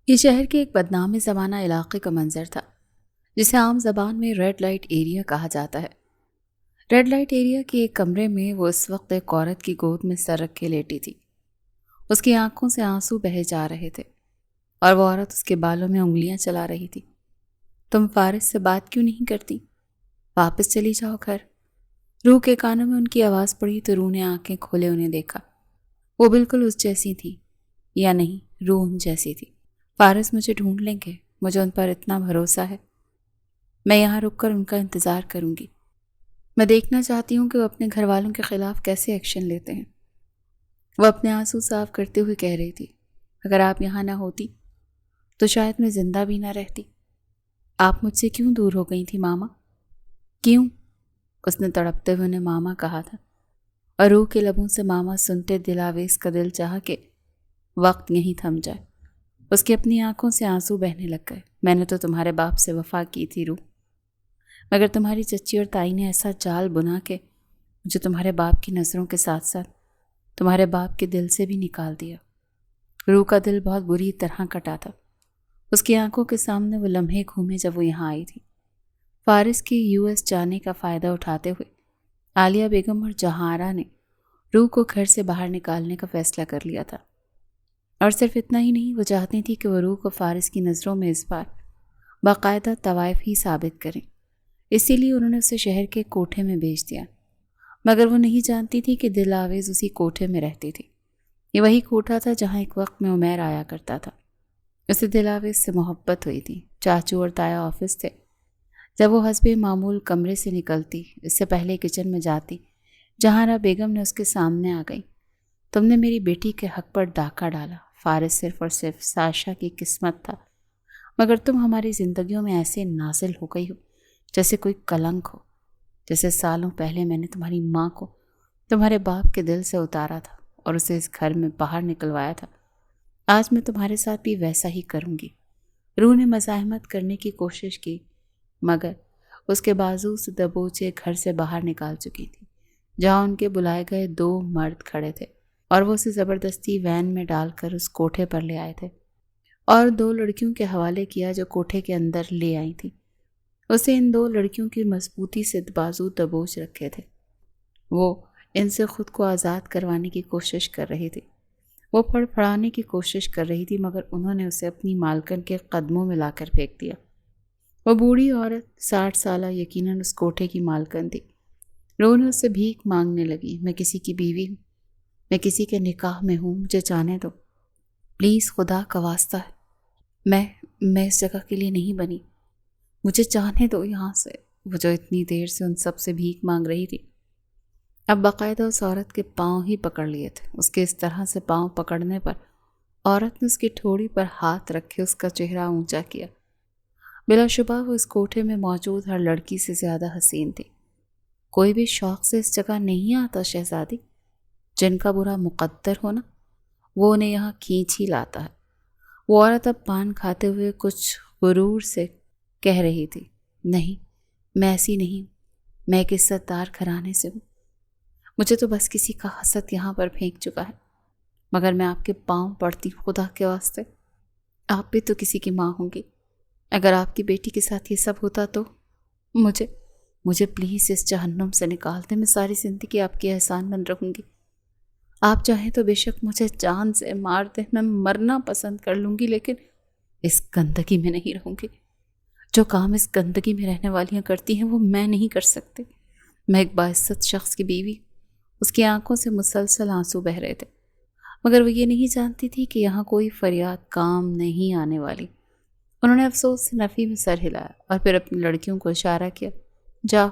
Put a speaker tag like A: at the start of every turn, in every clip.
A: یہ شہر کے ایک بدنام زمانہ علاقے کا منظر تھا، جسے عام زبان میں ریڈ لائٹ ایریا کہا جاتا ہے۔ ریڈ لائٹ ایریا کے ایک کمرے میں وہ اس وقت ایک عورت کی گود میں سر رکھ کے لیٹی تھی۔ اس کی آنکھوں سے آنسو بہے جا رہے تھے اور وہ عورت اس کے بالوں میں انگلیاں چلا رہی تھی۔ تم فارس سے بات کیوں نہیں کرتی؟ واپس چلی جاؤ گھر۔ روح کے کانوں میں ان کی آواز پڑی تو روح نے آنکھیں کھولے انہیں دیکھا۔ وہ بالکل اس جیسی تھی، یا نہیں، روح ان جیسی تھی۔ فارس مجھے ڈھونڈ لیں گے، مجھے ان پر اتنا بھروسہ ہے۔ میں یہاں رک کر ان کا انتظار کروں گی۔ میں دیکھنا چاہتی ہوں کہ وہ اپنے گھر والوں کے خلاف کیسے ایکشن لیتے ہیں۔ وہ اپنے آنسو صاف کرتے ہوئے کہہ رہی تھی، اگر آپ یہاں نہ ہوتی تو شاید میں زندہ بھی نہ رہتی۔ آپ مجھ سے کیوں دور ہو گئی تھی ماما؟ کیوں؟ اس نے تڑپتے ہوئے انہیں ماما کہا تھا، اور روح کے لبوں سے ماما سنتے دلاویز کا دل چاہا کہ وقت یہیں تھم جائے۔ اس کی اپنی آنکھوں سے آنسو بہنے لگ گئے۔ میں نے تو تمہارے باپ سے وفا کی تھی روح، مگر تمہاری چچی اور تائی نے ایسا جال بنا کے مجھے تمہارے باپ کی نظروں کے ساتھ ساتھ تمہارے باپ کے دل سے بھی نکال دیا۔ روح کا دل بہت بری طرح کٹا تھا۔ اس کی آنکھوں کے سامنے وہ لمحے گھومے جب وہ یہاں آئی تھی۔ فارس کی US جانے کا فائدہ اٹھاتے ہوئے عالیہ بیگم اور جہاں آرا نے روح کو گھر سے باہر نکالنے کا فیصلہ کر لیا تھا، اور صرف اتنا ہی نہیں، وہ چاہتی تھی کہ وہ روح کو فارس کی نظروں میں اس بار باقاعدہ طوائف ہی ثابت کریں۔ اسی لیے انہوں نے اسے شہر کے کوٹھے میں بھیج دیا، مگر وہ نہیں جانتی تھی کہ دل آویز اسی کوٹھے میں رہتی تھی۔ یہ وہی کوٹھا تھا جہاں ایک وقت میں عمیر آیا کرتا تھا۔ اسے دل آویز سے محبت ہوئی تھی۔ چاچو اور تایا آفس تھے۔ جب وہ حسب معمول کمرے سے نکلتی، اس سے پہلے کچن میں جاتی، جہاں بیگم نے اس کے سامنے آ گئی، تم نے میری بیٹی کے حق پر ڈاکہ ڈالا۔ فارس صرف اور صرف ساشا کی قسمت تھا، مگر تم ہماری زندگیوں میں ایسے نازل ہو گئی ہو جیسے کوئی کلنک ہو، جیسے سالوں پہلے میں نے تمہاری ماں کو تمہارے باپ کے دل سے اتارا تھا اور اسے اس گھر میں باہر نکلوایا تھا۔ آج میں تمہارے ساتھ بھی ویسا ہی کروں گی۔ روح نے مزاحمت کرنے کی کوشش کی، مگر اس کے بازو سے دبوچے گھر سے باہر نکال چکی تھی، جہاں ان کے بلائے گئے 2 مرد کھڑے تھے، اور وہ اسے زبردستی وین میں ڈال کر اس کوٹھے پر لے آئے تھے اور 2 لڑکیوں کے حوالے کیا جو کوٹھے کے اندر لے آئی تھیں۔ اسے ان 2 لڑکیوں کی مضبوطی سے بازو دبوچ رکھے تھے۔ وہ ان سے خود کو آزاد کروانے کی کوشش کر رہی تھی۔ وہ پھڑپھڑانے کی کوشش کر رہی تھی، مگر انہوں نے اسے اپنی مالکن کے قدموں میں لا کر پھینک دیا۔ وہ بوڑھی عورت 60 سالہ یقیناً اس کوٹھے کی مالکن تھی۔ روح نے اس سے بھیک مانگنے لگی، میں کسی کی بیوی ہوں، میں کسی کے نکاح میں ہوں، مجھے جانے دو، پلیز، خدا کا واسطہ ہے، میں اس جگہ کے لیے نہیں بنی، مجھے جانے دو یہاں سے۔ وہ جو اتنی دیر سے ان سب سے بھیک مانگ رہی تھی، اب باقاعدہ اس عورت کے پاؤں ہی پکڑ لیے تھے۔ اس کے اس طرح سے پاؤں پکڑنے پر عورت نے اس کی ٹھوڑی پر ہاتھ رکھے اس کا چہرہ اونچا کیا۔ بلا شبہ وہ اس کوٹھے میں موجود ہر لڑکی سے زیادہ حسین تھی۔ کوئی بھی شوق سے اس جگہ نہیں آتا شہزادی، جن کا برا مقدر ہونا وہ انہیں یہاں کھینچ ہی لاتا ہے۔ وہ عورت اب پان کھاتے ہوئے کچھ غرور سے کہہ رہی تھی، نہیں، میں ایسی نہیں ہوں، میں ایک عزت دار گھرانے سے ہوں، مجھے تو بس کسی کا حسد یہاں پر پھینک چکا ہے، مگر میں آپ کے پاؤں پڑتی ہوں، خدا کے واسطے، آپ بھی تو کسی کی ماں ہوں گی۔ اگر آپ کی بیٹی کے ساتھ یہ سب ہوتا تو مجھے پلیز اس جہنم سے نکال دیں، میں ساری زندگی آپ کی احسان مند رہوں گی۔ آپ چاہیں تو بے شک مجھے جان سے مار دیں، میں مرنا پسند کر لوں گی، لیکن اس گندگی میں نہیں رہوں گی۔ جو کام اس گندگی میں رہنے والیاں کرتی ہیں وہ میں نہیں کر سکتی۔ میں ایک باعزت شخص کی بیوی۔ اس کی آنکھوں سے مسلسل آنسو بہہ رہے تھے، مگر وہ یہ نہیں جانتی تھی کہ یہاں کوئی فریاد کام نہیں آنے والی۔ انہوں نے افسوس سے نفی میں سر ہلایا اور پھر اپنی لڑکیوں کو اشارہ کیا، جاؤ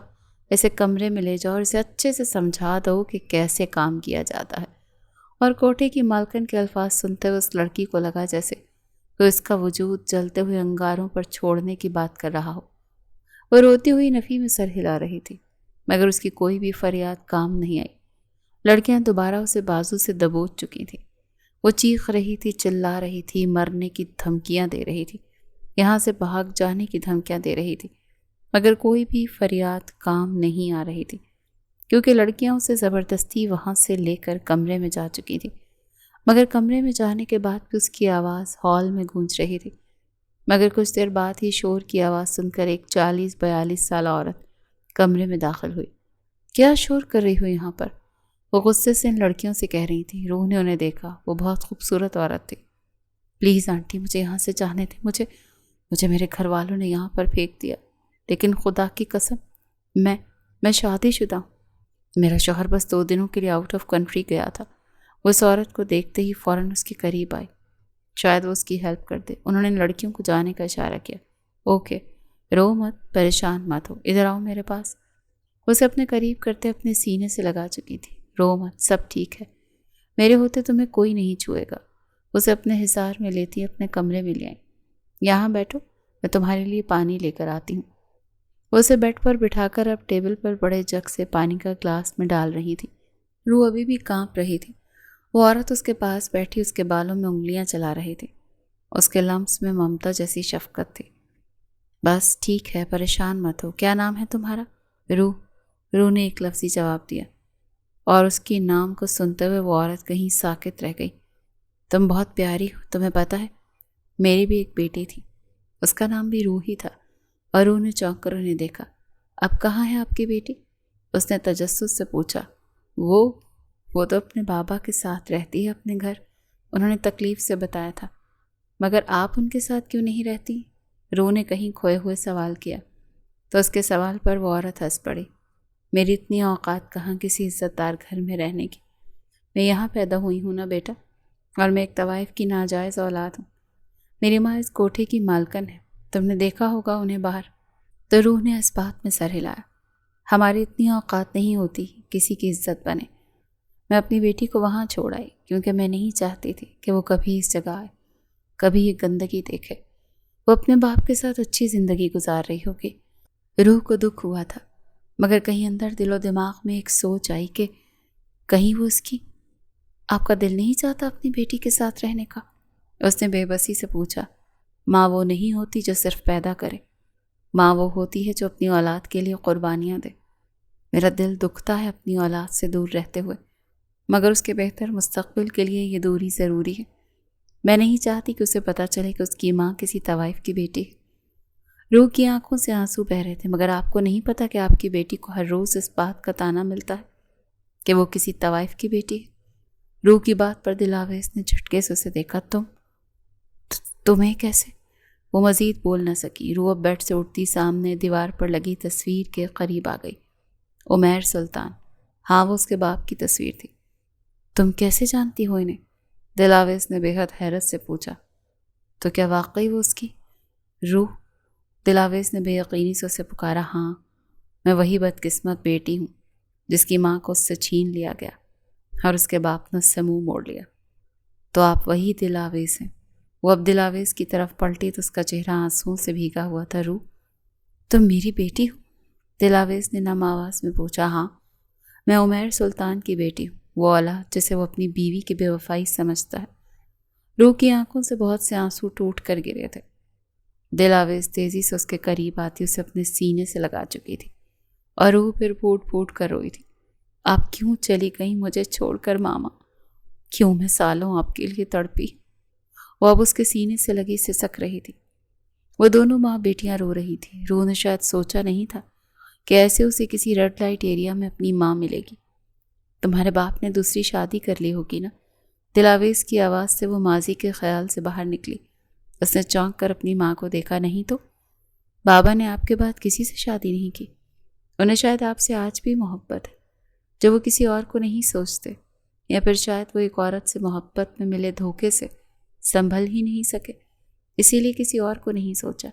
A: اسے کمرے میں لے جاؤ اور اسے اچھے سے سمجھا دو کہ کیسے کام کیا جاتا ہے۔ اور کوٹھے کی مالکن کے الفاظ سنتے ہوئے اس لڑکی کو لگا جیسے تو اس کا وجود جلتے ہوئے انگاروں پر چھوڑنے کی بات کر رہا ہو۔ وہ روتی ہوئی نفی میں سر ہلا رہی تھی، مگر اس کی کوئی بھی فریاد کام نہیں آئی۔ لڑکیاں دوبارہ اسے بازو سے دبوچ چکی تھیں۔ وہ چیخ رہی تھی، چلا رہی تھی، مرنے کی دھمکیاں دے رہی تھی، یہاں سے بھاگ جانے کی دھمکیاں دے رہی تھی، مگر کوئی بھی فریاد کام نہیں آ رہی تھی، کیونکہ لڑکیاں اسے زبردستی وہاں سے لے کر کمرے میں جا چکی تھیں۔ مگر کمرے میں جانے کے بعد بھی اس کی آواز ہال میں گونج رہی تھی۔ مگر کچھ دیر بعد ہی شور کی آواز سن کر ایک 40-42 سالہ عورت کمرے میں داخل ہوئی۔ کیا شور کر رہی ہو یہاں پر؟ وہ غصے سے ان لڑکیوں سے کہہ رہی تھی۔ روح نے انہیں دیکھا، وہ بہت خوبصورت عورت تھی۔ پلیز آنٹی، مجھے یہاں سے جانے دیں، مجھے میرے گھر والوں نے یہاں پر پھینک دیا، لیکن خدا کی قسم میں شادی شدہ ہوں۔ میرا شوہر بس 2 دنوں کے لیے آؤٹ آف کنٹری گیا تھا۔ وہ اس عورت کو دیکھتے ہی فوراً اس کے قریب آئی، شاید وہ اس کی ہیلپ کر دے۔ انہوں نے لڑکیوں کو جانے کا اشارہ کیا۔ اوکے، رو مت، پریشان مت ہو، ادھر آؤ میرے پاس۔ وہ اسے اپنے قریب کرتے اپنے سینے سے لگا چکی تھی۔ رو مت، سب ٹھیک ہے، میرے ہوتے تمہیں کوئی نہیں چھوئے گا۔ اسے اپنے حصار میں لیتی اپنے کمرے میں لے آئی۔ یہاں بیٹھو، میں تمہارے لیے پانی لے کر آتی ہوں۔ وہ اسے بیڈ پر بٹھا کر اب ٹیبل پر بڑے جگ سے پانی کا گلاس میں ڈال رہی تھی۔ روح ابھی بھی کانپ رہی تھی۔ وہ عورت اس کے پاس بیٹھی اس کے بالوں میں انگلیاں چلا رہی تھی۔ اس کے لمس میں ممتا جیسی شفقت تھی۔ بس ٹھیک ہے، پریشان مت ہو۔ کیا نام ہے تمہارا؟ روح نے ایک لفظی جواب دیا، اور اس کے نام کو سنتے ہوئے وہ عورت کہیں ساکت رہ گئی۔ تم بہت پیاری ہو، تمہیں پتہ ہے میری بھی ایک بیٹی تھی، اس کا نام بھی روح ہی تھا۔ اور روح نے چونک کر انہیں دیکھا۔ اب کہاں ہے آپ کی بیٹی؟ اس نے تجسس سے پوچھا۔ وہ تو اپنے بابا کے ساتھ رہتی ہے اپنے گھر، انہوں نے تکلیف سے بتایا تھا۔ مگر آپ ان کے ساتھ کیوں نہیں رہتی؟ روح نے کہیں کھوئے ہوئے سوال کیا۔ تو اس کے سوال پر وہ عورت ہنس پڑی۔ میری اتنی اوقات کہاں کسی عزت دار گھر میں رہنے کی، میں یہاں پیدا ہوئی ہوں نا بیٹا، اور میں ایک طوائف کی ناجائز اولاد ہوں۔ میری ماں اس کوٹھے کی مالکن ہے، تم نے دیکھا ہوگا انہیں باہر۔ تو روح نے اس بات میں سر ہلایا۔ ہماری اتنی اوقات نہیں ہوتی کسی کی عزت بنے۔ میں اپنی بیٹی کو وہاں چھوڑ آئی کیونکہ میں نہیں چاہتی تھی کہ وہ کبھی اس جگہ آئے، کبھی یہ گندگی دیکھے۔ وہ اپنے باپ کے ساتھ اچھی زندگی گزار رہی ہوگی۔ روح کو دکھ ہوا تھا، مگر کہیں اندر دل و دماغ میں ایک سوچ آئی کہ کہیں وہ اس کی آپ کا دل نہیں چاہتا اپنی بیٹی کے ساتھ رہنے کا؟ اس نے بے بسی سے پوچھا۔ ماں وہ نہیں ہوتی جو صرف پیدا کرے، ماں وہ ہوتی ہے جو اپنی اولاد کے لیے قربانیاں دے۔ میرا دل دکھتا ہے اپنی اولاد سے دور رہتے ہوئے، مگر اس کے بہتر مستقبل کے لیے یہ دوری ضروری ہے۔ میں نہیں چاہتی کہ اسے پتہ چلے کہ اس کی ماں کسی طوائف کی بیٹی ہے۔ روح کی آنکھوں سے آنسو بہہ رہے تھے۔ مگر آپ کو نہیں پتا کہ آپ کی بیٹی کو ہر روز اس بات کا طعنہ ملتا ہے کہ وہ کسی طوائف کی بیٹی ہے؟ روح کی بات پر دلاویز نے جھٹکے سے اسے دیکھا۔ تمہیں کیسے؟ وہ مزید بول نہ سکی۔ روح اب بیڈ سے اٹھتی سامنے دیوار پر لگی تصویر کے قریب آ گئی۔ عمیر سلطان، ہاں وہ اس کے باپ کی تصویر تھی۔ تم کیسے جانتی ہو انہیں؟ دلاویز نے بے حد حیرت سے پوچھا۔ تو کیا واقعی وہ اس کی روح؟ دلاویز نے بے یقینی سے اسے پکارا۔ ہاں، میں وہی بدقسمت بیٹی ہوں جس کی ماں کو اس سے چھین لیا گیا اور اس کے باپ نے اس سے منہ موڑ لیا۔ تو آپ وہی دلاویز ہیں؟ وہ اب دلاویز کی طرف پلٹی تو اس کا چہرہ آنسوؤں سے بھیگا ہوا تھا۔ روح، تم میری بیٹی ہو؟ دلاویز نے نم آواز میں پوچھا۔ ہاں، میں عمیر سلطان کی بیٹی ہوں، وہ اولاد جسے وہ اپنی بیوی کی بے وفائی سمجھتا ہے۔ روح کی آنکھوں سے بہت سے آنسو ٹوٹ کر گرے تھے۔ دلاویز تیزی سے اس کے قریب آتی اسے اپنے سینے سے لگا چکی تھی، اور روح پھر پھوٹ پھوٹ کر روئی تھی۔ آپ کیوں چلی گئیں مجھے چھوڑ کر ماما؟ کیوں میں سالوں آپ کے لیے تڑپی؟ وہ اب اس کے سینے سے لگی سسک رہی تھی۔ وہ دونوں ماں بیٹیاں رو رہی تھی۔ روح نے شاید سوچا نہیں تھا کہ ایسے اسے کسی ریڈ لائٹ ایریا میں اپنی ماں ملے گی۔ تمہارے باپ نے دوسری شادی کر لی ہوگی نا؟ دلاویز کی آواز سے وہ ماضی کے خیال سے باہر نکلی۔ اس نے چونک کر اپنی ماں کو دیکھا۔ نہیں تو بابا نے آپ کے بعد کسی سے شادی نہیں کی، انہیں شاید آپ سے آج بھی محبت ہے جو وہ کسی اور کو نہیں سوچتے، یا پھر شاید وہ ایک عورت سے محبت میں ملے دھوکے سے سنبھل ہی نہیں سکے، اسی لیے کسی اور کو نہیں سوچا۔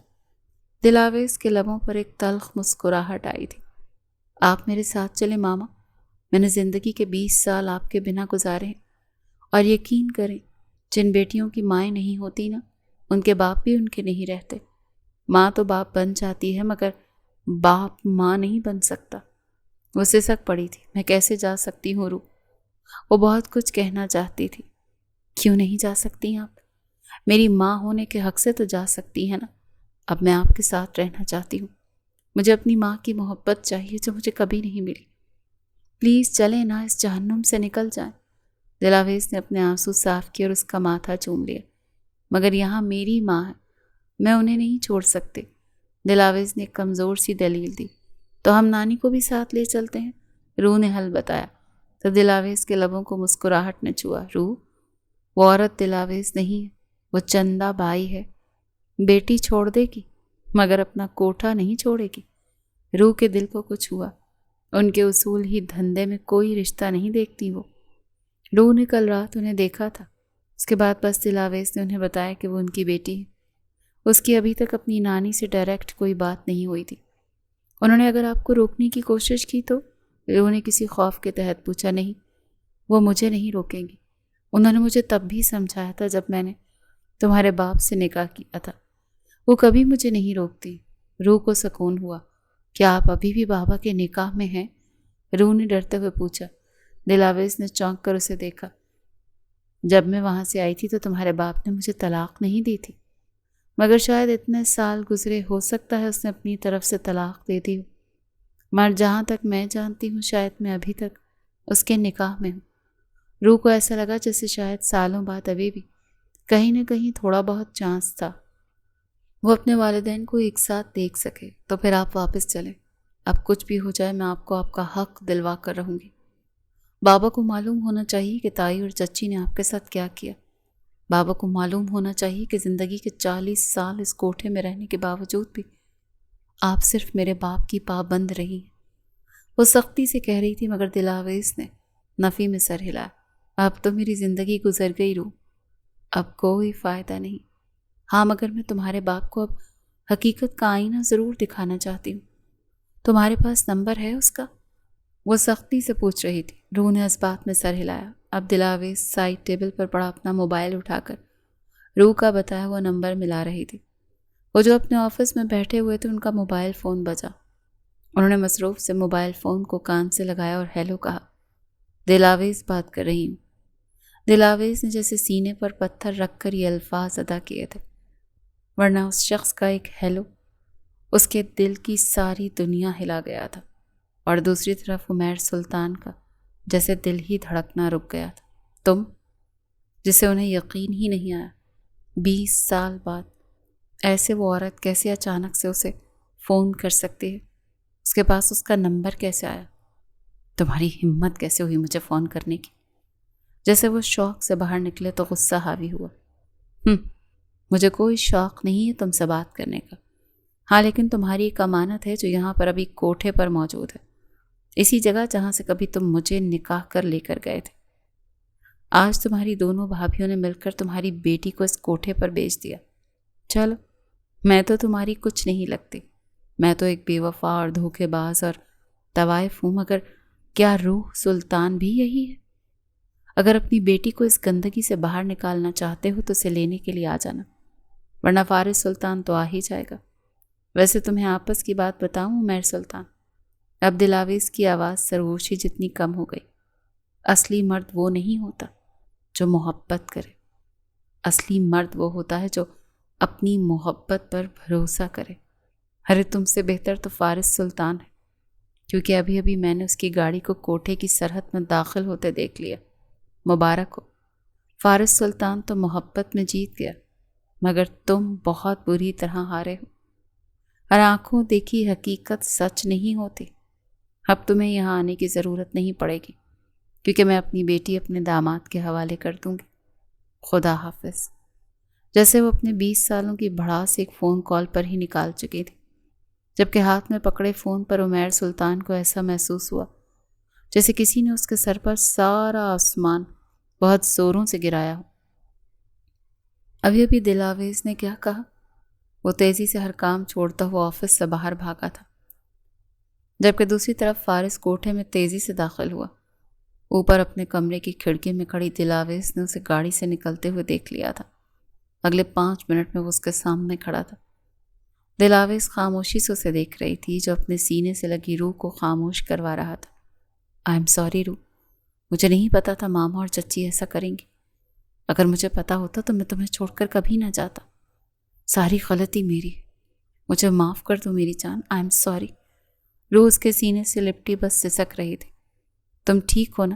A: دلاویز کے لبوں پر ایک تلخ مسکراہٹ آئی تھی۔ آپ میرے ساتھ چلیں ماما، میں نے زندگی کے 20 سال آپ کے بنا گزارے ہیں، اور یقین کریں جن بیٹیوں کی مائیں نہیں ہوتی نا، ان کے باپ بھی ان کے نہیں رہتے۔ ماں تو باپ بن جاتی ہے مگر باپ ماں نہیں بن سکتا۔ وہ سسک پڑی تھی۔ میں کیسے جا سکتی ہوں روح؟ وہ بہت کچھ کہنا چاہتی تھی۔ کیوں نہیں جا سکتی آپ؟ میری ماں ہونے کے حق سے تو جا سکتی ہے نا۔ اب میں آپ کے ساتھ رہنا چاہتی ہوں، مجھے اپنی ماں کی محبت چاہیے جو مجھے کبھی نہیں ملی۔ پلیز چلیں نا، اس جہنم سے نکل جائیں۔ دلاویز نے اپنے آنسو صاف کیے اور اس کا ماتھا چوم لیا۔ مگر یہاں میری ماں ہے، میں انہیں نہیں چھوڑ سکتی۔ دلاویز نے ایک کمزور سی دلیل دی۔ تو ہم نانی کو بھی ساتھ لے چلتے ہیں، روح نے حل بتایا۔ تو دلاویز کے لبوں کو مسکراہٹ نے چھوا۔ روح، وہ عورت دلاویز نہیں ہے، وہ چندہ بائی ہے۔ بیٹی چھوڑ دے گی مگر اپنا کوٹھا نہیں چھوڑے گی۔ روح کے دل کو کچھ ہوا۔ ان کے اصول ہی دھندے میں کوئی رشتہ نہیں دیکھتی وہ۔ روح نے کل رات انہیں دیکھا تھا۔ اس کے بعد بس دلاویز نے انہیں بتایا کہ وہ ان کی بیٹی ہے۔ اس کی ابھی تک اپنی نانی سے ڈائریکٹ کوئی بات نہیں ہوئی تھی۔ انہوں نے اگر آپ کو روکنے کی کوشش کی تو؟ روح نے کسی خوف کے تحت پوچھا۔ نہیں، وہ مجھے نہیں روکیں گی۔ انہوں نے مجھے تب بھی سمجھایا تھا جب میں نے تمہارے باپ سے نکاح کیا تھا۔ وہ کبھی مجھے نہیں روکتی۔ روح کو سکون ہوا۔ کیا آپ ابھی بھی بابا کے نکاح میں ہیں؟ روح نے ڈرتے ہوئے پوچھا۔ دلاویز نے چونک کر اسے دیکھا۔ جب میں وہاں سے آئی تھی تو تمہارے باپ نے مجھے طلاق نہیں دی تھی، مگر شاید اتنے سال گزرے، ہو سکتا ہے اس نے اپنی طرف سے طلاق دے دی ہو۔ مگر جہاں تک میں جانتی ہوں شاید میں ابھی تک اس کے نکاح میں ہوں۔ روح کو ایسا لگا جیسے شاید سالوں بعد ابھی بھی کہیں نہ کہیں تھوڑا بہت چانس تھا وہ اپنے والدین کو ایک ساتھ دیکھ سکے۔ تو پھر آپ واپس چلیں۔ اب کچھ بھی ہو جائے میں آپ کو آپ کا حق دلوا کر رہوں گی۔ بابا کو معلوم ہونا چاہیے کہ تائی اور چچی نے آپ کے ساتھ کیا کیا۔ بابا کو معلوم ہونا چاہیے کہ زندگی کے 40 سال اس کوٹھے میں رہنے کے باوجود بھی آپ صرف میرے باپ کی پابند رہی ہیں۔ وہ سختی سے کہہ رہی تھی مگر دلاویز نے نفی میں سر ہلایا۔ اب تو میری زندگی گزر گئی روح، اب کوئی فائدہ نہیں۔ ہاں مگر میں تمہارے باپ کو اب حقیقت کا آئینہ ضرور دکھانا چاہتی ہوں۔ تمہارے پاس نمبر ہے اس کا؟ وہ سختی سے پوچھ رہی تھی۔ روح نے اس بات میں سر ہلایا۔ اب دلاویز سائڈ ٹیبل پر پڑا اپنا موبائل اٹھا کر روح کا بتایا ہوا نمبر ملا رہی تھی۔ وہ جو اپنے آفس میں بیٹھے ہوئے تھے ان کا موبائل فون بجا۔ انہوں نے مصروف سے موبائل فون کو کان سے لگایا اور ہیلو کہا۔ دلاویز بات کر رہی ہوں۔ دلاویز نے جیسے سینے پر پتھر رکھ کر یہ الفاظ ادا کیے تھے، ورنہ اس شخص کا ایک ہیلو اس کے دل کی ساری دنیا ہلا گیا تھا، اور دوسری طرف عمیر سلطان کا جیسے دل ہی دھڑکنا رک گیا تھا۔ تم، جسے انہیں یقین ہی نہیں آیا 20 سال بعد ایسے وہ عورت کیسے اچانک سے اسے فون کر سکتی ہے؟ اس کے پاس اس کا نمبر کیسے آیا؟ تمہاری ہمت کیسے ہوئی مجھے فون کرنے کی؟ جیسے وہ شوق سے باہر نکلے تو غصہ حاوی ہوا۔ مجھے کوئی شوق نہیں ہے تم سے بات کرنے کا، ہاں لیکن تمہاری ایک امانت ہے جو یہاں پر ابھی کوٹھے پر موجود ہے، اسی جگہ جہاں سے کبھی تم مجھے نکاح کر لے کر گئے تھے۔ آج تمہاری دونوں بھابھیوں نے مل کر تمہاری بیٹی کو اس کوٹھے پر بیچ دیا۔ چلو، میں تو تمہاری کچھ نہیں لگتی، میں تو ایک بے وفا اور دھوکے باز اور طوائف ہوں، مگر کیا روح سلطان بھی یہی ہے؟ اگر اپنی بیٹی کو اس گندگی سے باہر نکالنا چاہتے ہو تو اسے لینے کے لیے آ جانا، ورنہ فارس سلطان تو آ ہی جائے گا۔ ویسے تمہیں آپس کی بات بتاؤں عمیر سلطان؟ اب دلاویز کی آواز سرگوشی جتنی کم ہو گئی۔ اصلی مرد وہ نہیں ہوتا جو محبت کرے، اصلی مرد وہ ہوتا ہے جو اپنی محبت پر بھروسہ کرے۔ ارے تم سے بہتر تو فارس سلطان ہے، کیونکہ ابھی ابھی میں نے اس کی گاڑی کو کوٹھے کی سرحد میں داخل ہوتے دیکھ لیا۔ مبارک ہو، فارس سلطان تو محبت میں جیت گیا، مگر تم بہت بری طرح ہارے ہو، اور آنکھوں دیکھی حقیقت سچ نہیں ہوتی۔ اب تمہیں یہاں آنے کی ضرورت نہیں پڑے گی، کیونکہ میں اپنی بیٹی اپنے داماد کے حوالے کر دوں گی۔ خدا حافظ۔ جیسے وہ اپنے 20 سالوں کی بھڑاس ایک فون کال پر ہی نکال چکی تھی، جبکہ ہاتھ میں پکڑے فون پر عمیر سلطان کو ایسا محسوس ہوا جیسے کسی نے اس کے سر پر سارا آسمان بہت زوروں سے گرایا ہو۔ ابھی ابھی دلاویز نے کیا کہا؟ وہ تیزی سے ہر کام چھوڑتا ہوا آفس سے باہر بھاگا تھا، جبکہ دوسری طرف فارس کوٹھے میں تیزی سے داخل ہوا۔ اوپر اپنے کمرے کی کھڑکی میں کھڑی دلاویز نے اسے گاڑی سے نکلتے ہوئے دیکھ لیا تھا۔ اگلے 5 منٹ میں وہ اس کے سامنے کھڑا تھا۔ دلاویز خاموشی سے اسے دیکھ رہی تھی جو اپنے سینے سے لگی روح کو خاموش کروا رہا تھا۔ آئی ایم سوری روح، مجھے نہیں پتا تھا ماما اور چچی ایسا کریں گی۔ اگر مجھے پتا ہوتا تو میں تمہیں چھوڑ کر کبھی نہ جاتا۔ ساری غلطی میری ہے، مجھے معاف کر دو میری جان، آئی ایم سوری۔ روح اس کے سینے سے لپٹی بس سسک رہی تھی۔ تم ٹھیک ہو نا؟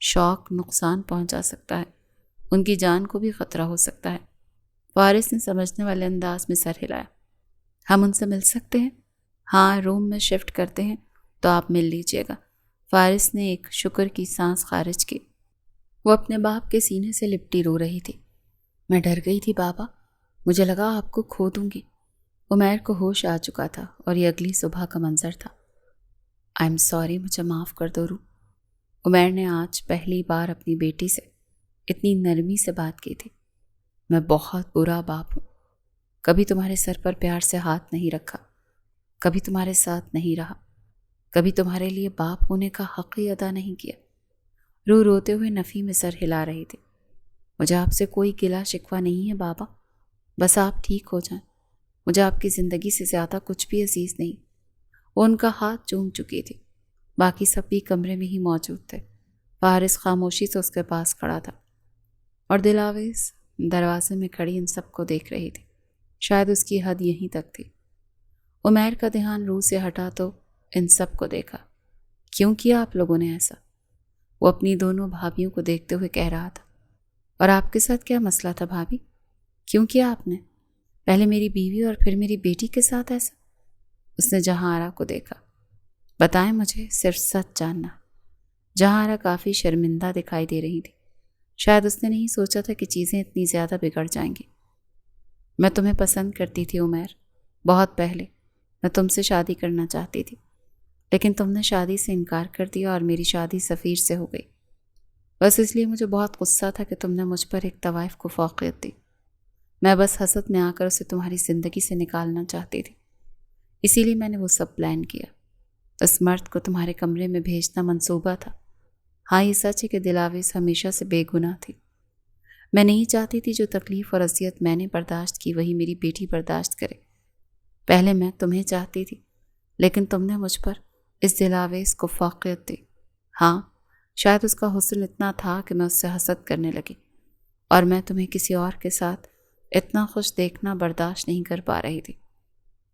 A: شوق نقصان پہنچا سکتا ہے، ان کی جان کو بھی خطرہ ہو سکتا ہے۔ فارس نے سمجھنے والے انداز میں سر ہلایا۔ ہم ان سے مل سکتے ہیں؟ ہاں، روم میں شفٹ کرتے ہیں تو آپ مل لیجئے گا۔ فارس نے ایک شکر کی سانس خارج کی۔ وہ اپنے باپ کے سینے سے لپٹی رو رہی تھی۔ میں ڈر گئی تھی بابا، مجھے لگا آپ کو کھو دوں گی۔ عمیر کو ہوش آ چکا تھا اور یہ اگلی صبح کا منظر تھا۔ آئی ایم سوری، مجھے معاف کر دو روح۔ عمیر نے آج پہلی بار اپنی بیٹی سے اتنی نرمی سے بات کی تھی۔ میں بہت برا باپ ہوں، کبھی تمہارے سر پر پیار سے ہاتھ نہیں رکھا، کبھی تمہارے ساتھ نہیں رہا، کبھی تمہارے لیے باپ ہونے کا حق ہی ادا نہیں کیا۔ روح روتے ہوئے نفی میں سر ہلا رہی تھی۔ مجھے آپ سے کوئی گلہ شکوہ نہیں ہے بابا، بس آپ ٹھیک ہو جائیں۔ مجھے آپ کی زندگی سے زیادہ کچھ بھی عزیز نہیں۔ وہ ان کا ہاتھ چوم چکی تھی۔ باقی سب بھی کمرے میں ہی موجود تھے۔ فارس خاموشی سے اس کے پاس کھڑا تھا اور دلاویز دروازے میں کھڑی ان سب کو دیکھ رہی تھی۔ شاید اس کی حد یہیں تک تھی۔ عمیر کا دھیان روح سے ہٹا تو ان سب کو دیکھا۔ کیوں کیا آپ لوگوں نے ایسا؟ وہ اپنی دونوں بھابھیوں کو دیکھتے ہوئے کہہ رہا تھا۔ اور آپ کے ساتھ کیا مسئلہ تھا بھابھی؟ کیوں کیا آپ نے؟ پہلے میری بیوی اور پھر میری بیٹی کے ساتھ ایسا؟ اس نے جہاں آرا کو دیکھا۔ بتائیں، مجھے صرف سچ جاننا۔ جہاں آرا کافی شرمندہ دکھائی دے رہی تھی۔ شاید اس نے نہیں سوچا تھا کہ چیزیں اتنی زیادہ بگڑ جائیں گی۔ میں تمہیں پسند کرتی تھی عمیر، بہت پہلے۔ میں تم سے شادی کرنا چاہتی تھی، لیکن تم نے شادی سے انکار کر دیا اور میری شادی سفیر سے ہو گئی۔ بس اس لیے مجھے بہت غصہ تھا کہ تم نے مجھ پر ایک طوائف کو فوقیت دی۔ میں بس حسد میں آ کر اسے تمہاری زندگی سے نکالنا چاہتی تھی، اسی لیے میں نے وہ سب پلان کیا۔ اس مرد کو تمہارے کمرے میں بھیجنا منصوبہ تھا۔ ہاں، یہ سچ ہے کہ دلاویز ہمیشہ سے بے گناہ تھی۔ میں نہیں چاہتی تھی جو تکلیف اور اذیت میں نے برداشت کی وہی میری بیٹی برداشت کرے۔ پہلے میں تمہیں چاہتی تھی، لیکن تم نے مجھ پر اس دلاویز کو فوقیت دی۔ ہاں، شاید اس کا حسن اتنا تھا کہ میں اس سے حسد کرنے لگی، اور میں تمہیں کسی اور کے ساتھ اتنا خوش دیکھنا برداشت نہیں کر پا رہی تھی۔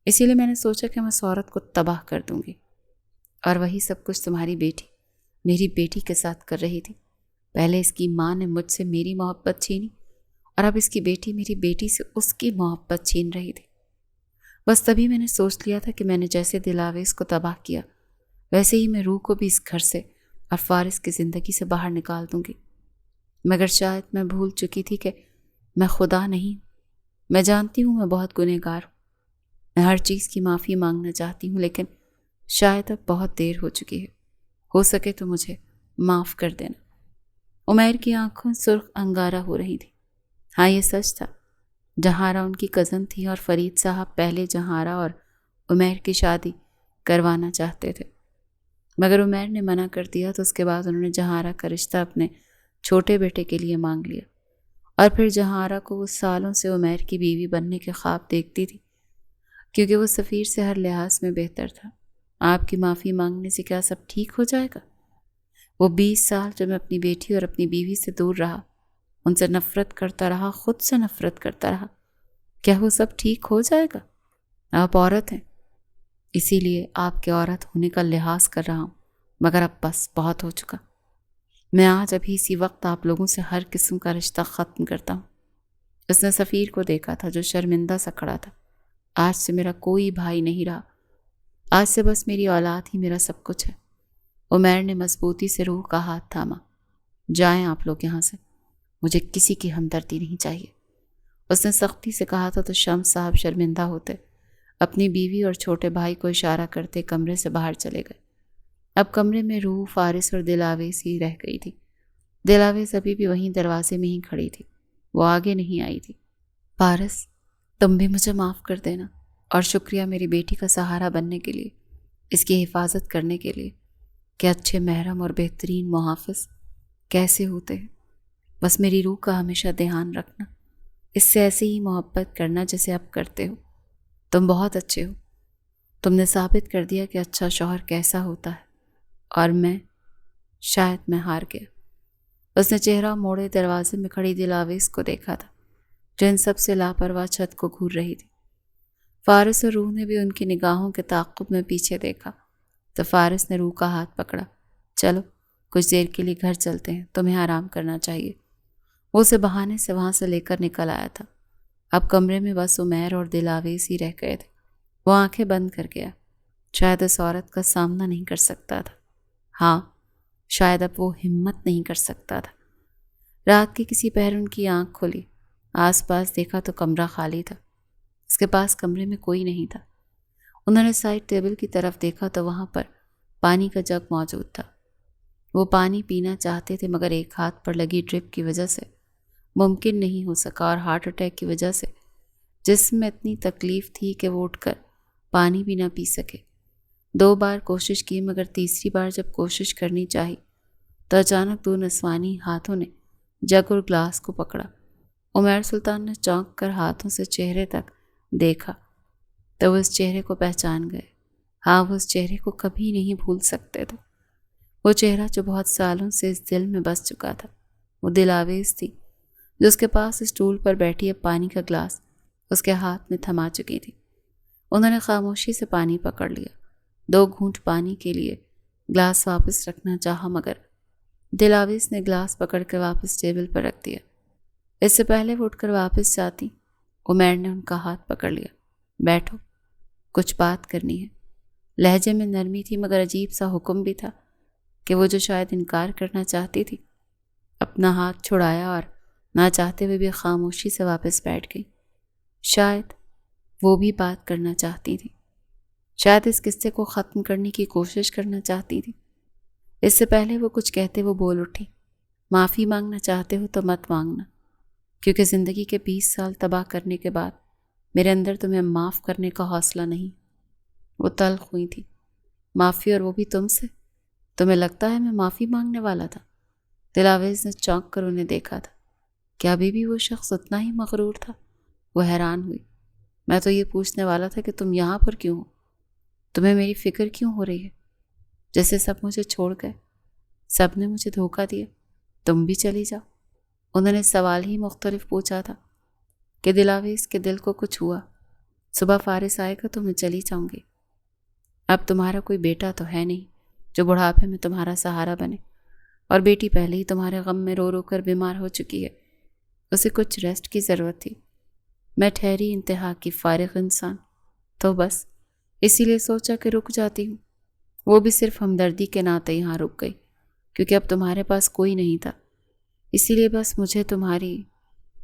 A: اسی لیے میں نے سوچا کہ میں اس عورت کو تباہ کر دوں گی، اور وہی سب کچھ تمہاری بیٹی میری بیٹی کے ساتھ کر رہی تھی۔ پہلے اس کی ماں نے مجھ سے میری محبت چھینی، اور اب اس کی بیٹی میری بیٹی سے اس کی محبت چھین رہی تھی۔ بس تبھی میں نے سوچ لیا تھا کہ میں نے جیسے دلاویز کو تباہ کیا، ویسے ہی میں روح کو بھی اس گھر سے اور فارس کی زندگی سے باہر نکال دوں گی۔ مگر شاید میں بھول چکی تھی کہ میں خدا نہیں۔ میں جانتی ہوں میں بہت گنہگار ہوں، میں ہر چیز کی معافی مانگنا چاہتی ہوں، لیکن شاید اب بہت دیر ہو چکی ہے۔ ہو سکے تو مجھے معاف کر دینا۔ عمیر کی آنکھوں سرخ انگارہ ہو رہی تھی۔ ہاں، یہ سچ تھا، جہارا ان کی کزن تھی اور فرید صاحب پہلے جہارا اور عمیر کی شادی کروانا چاہتے تھے، مگر عمیر نے منع کر دیا تو اس کے بعد انہوں نے جہارا کا رشتہ اپنے چھوٹے بیٹے کے لیے مانگ لیا، اور پھر جہارا کو وہ سالوں سے عمیر کی بیوی بننے کے خواب دیکھتی تھی، کیونکہ وہ سفیر سے ہر لحاظ میں بہتر تھا۔ آپ کی معافی مانگنے سے کیا سب ٹھیک ہو جائے گا؟ وہ 20 سال جو میں اپنی بیٹی اور اپنی بیوی سے دور رہا، ان سے نفرت کرتا رہا، خود سے نفرت کرتا رہا، کیا وہ سب ٹھیک ہو جائے گا؟ آپ عورت ہیں، اسی لیے آپ کے عورت ہونے کا لحاظ کر رہا ہوں، مگر اب بس بہت ہو چکا۔ میں آج ابھی اسی وقت آپ لوگوں سے ہر قسم کا رشتہ ختم کرتا ہوں۔ اس نے سفیر کو دیکھا تھا جو شرمندہ سا کھڑا تھا۔ آج سے میرا کوئی بھائی نہیں رہا، آج سے بس میری اولاد ہی میرا سب کچھ ہے۔ عمیر نے مضبوطی سے روح کا ہاتھ تھاما۔ جائیں آپ لوگ یہاں سے، مجھے کسی کی ہمدردی نہیں چاہیے۔ اس نے سختی سے کہا تھا تو شمس صاحب شرمندہ ہوتے اپنی بیوی اور چھوٹے بھائی کو اشارہ کرتے کمرے سے باہر چلے گئے۔ اب کمرے میں روح، فارس اور دلاویز ہی رہ گئی تھی۔ دلاویز ابھی بھی وہیں دروازے میں ہی کھڑی تھی، وہ آگے نہیں آئی تھی۔ فارس، تم بھی مجھے معاف کر دینا، اور شکریہ میری بیٹی کا سہارا بننے کے لیے، اس کی حفاظت کرنے کے لیے۔ کہ اچھے محرم اور بہترین محافظ کیسے ہوتے ہیں؟ بس میری روح کا ہمیشہ دھیان رکھنا، اس سے ایسے ہی محبت کرنا جیسے اب کرتے ہو۔ تم بہت اچھے ہو، تم نے ثابت کر دیا کہ اچھا شوہر کیسا ہوتا ہے، اور شاید میں ہار گیا۔ اس نے چہرہ موڑے دروازے میں کھڑی دلاویز کو دیکھا تھا جو ان سب سے لاپرواہ چھت کو گھور رہی تھی۔ فارس اور روح نے بھی ان کی نگاہوں کے تعاقب میں پیچھے دیکھا تو فارس نے روح کا ہاتھ پکڑا۔ چلو کچھ دیر کے لیے گھر چلتے ہیں، تمہیں آرام کرنا چاہیے۔ وہ اسے بہانے سے وہاں سے لے کر نکل آیا تھا۔ اب کمرے میں بس عمیر اور دلاویز ہی رہ گئے تھے۔ وہ آنکھیں بند کر گیا۔ شاید اس عورت کا سامنا نہیں کر سکتا تھا۔ ہاں، شاید اب وہ ہمت نہیں کر سکتا تھا۔ رات کے کسی پہر ان کی آنکھ کھلی۔ آس پاس دیکھا تو کمرہ خالی تھا۔ اس کے پاس کمرے میں کوئی نہیں تھا۔ انہوں نے سائڈ ٹیبل کی طرف دیکھا تو وہاں پر پانی کا جگ موجود تھا۔ وہ پانی پینا چاہتے تھے مگر ایک ہاتھ پر لگی ڈرپ کی وجہ سے ممکن نہیں ہو سکا، اور ہارٹ اٹیک کی وجہ سے جسم میں اتنی تکلیف تھی کہ وہ اٹھ کر پانی بھی نہ پی سکے۔ 2 بار کوشش کی مگر تیسری بار جب کوشش کرنی چاہی تو اچانک 2 نسوانی ہاتھوں نے جگ اور گلاس کو پکڑا۔ عمیر سلطان نے چونک کر ہاتھوں سے چہرے تک دیکھا تو وہ اس چہرے کو پہچان گئے۔ ہاں، وہ اس چہرے کو کبھی نہیں بھول سکتے تھے۔ وہ چہرہ جو بہت سالوں سے اس دل میں بس چکا تھا۔ وہ دلاویز تھی جو اس کے پاس اسٹول پر بیٹھی اب پانی کا گلاس اس کے ہاتھ میں تھما چکی تھی۔ انہوں نے خاموشی سے پانی پکڑ لیا۔ 2 گھونٹ پانی کے لیے گلاس واپس رکھنا چاہا مگر دلاویز نے گلاس پکڑ کر واپس ٹیبل پر رکھ دیا۔ اس سے پہلے وہ اٹھ کر واپس جاتی، عمیر نے ان کا ہاتھ پکڑ لیا۔ بیٹھو، کچھ بات کرنی ہے۔ لہجے میں نرمی تھی مگر عجیب سا حکم بھی تھا کہ وہ جو شاید انکار کرنا چاہتی تھی اپنا ہاتھ چھڑایا اور نہ چاہتے ہوئے بھی خاموشی سے واپس بیٹھ گئی۔ شاید وہ بھی بات کرنا چاہتی تھی، شاید اس قصے کو ختم کرنے کی کوشش کرنا چاہتی تھی۔ اس سے پہلے وہ کچھ کہتے وہ بول اٹھی، معافی مانگنا چاہتے ہو تو مت مانگنا، کیونکہ زندگی کے 20 سال تباہ کرنے کے بعد میرے اندر تمہیں معاف کرنے کا حوصلہ نہیں۔ وہ تلخ ہوئی تھی۔ معافی، اور وہ بھی تم سے؟ تمہیں لگتا ہے میں معافی مانگنے والا تھا؟ دلاویز نے چونک کر انہیں دیکھا تھا۔ کیا ابھی بھی وہ شخص اتنا ہی مغرور تھا؟ وہ حیران ہوئی۔ میں تو یہ پوچھنے والا تھا کہ تم یہاں پر کیوں ہو؟ تمہیں میری فکر کیوں ہو رہی ہے؟ جیسے سب مجھے چھوڑ گئے، سب نے مجھے دھوکہ دیا، تم بھی چلی جاؤ۔ انہوں نے سوال ہی مختلف پوچھا تھا کہ دلاویز کے دل کو کچھ ہوا۔ صبح فارس آئے گا تو میں چلی جاؤں گی۔ اب تمہارا کوئی بیٹا تو ہے نہیں جو بڑھاپے میں تمہارا سہارا بنے، اور بیٹی پہلے ہی تمہارے غم میں رو رو کر بیمار ہو چکی ہے۔ اسے کچھ ریسٹ کی ضرورت تھی۔ میں ٹھہری انتہا کی فارغ انسان، تو بس اسی لیے سوچا کہ رک جاتی ہوں۔ وہ بھی صرف ہمدردی کے ناطے یہاں رک گئی، کیونکہ اب تمہارے پاس کوئی نہیں تھا، اسی لیے بس مجھے تمہاری…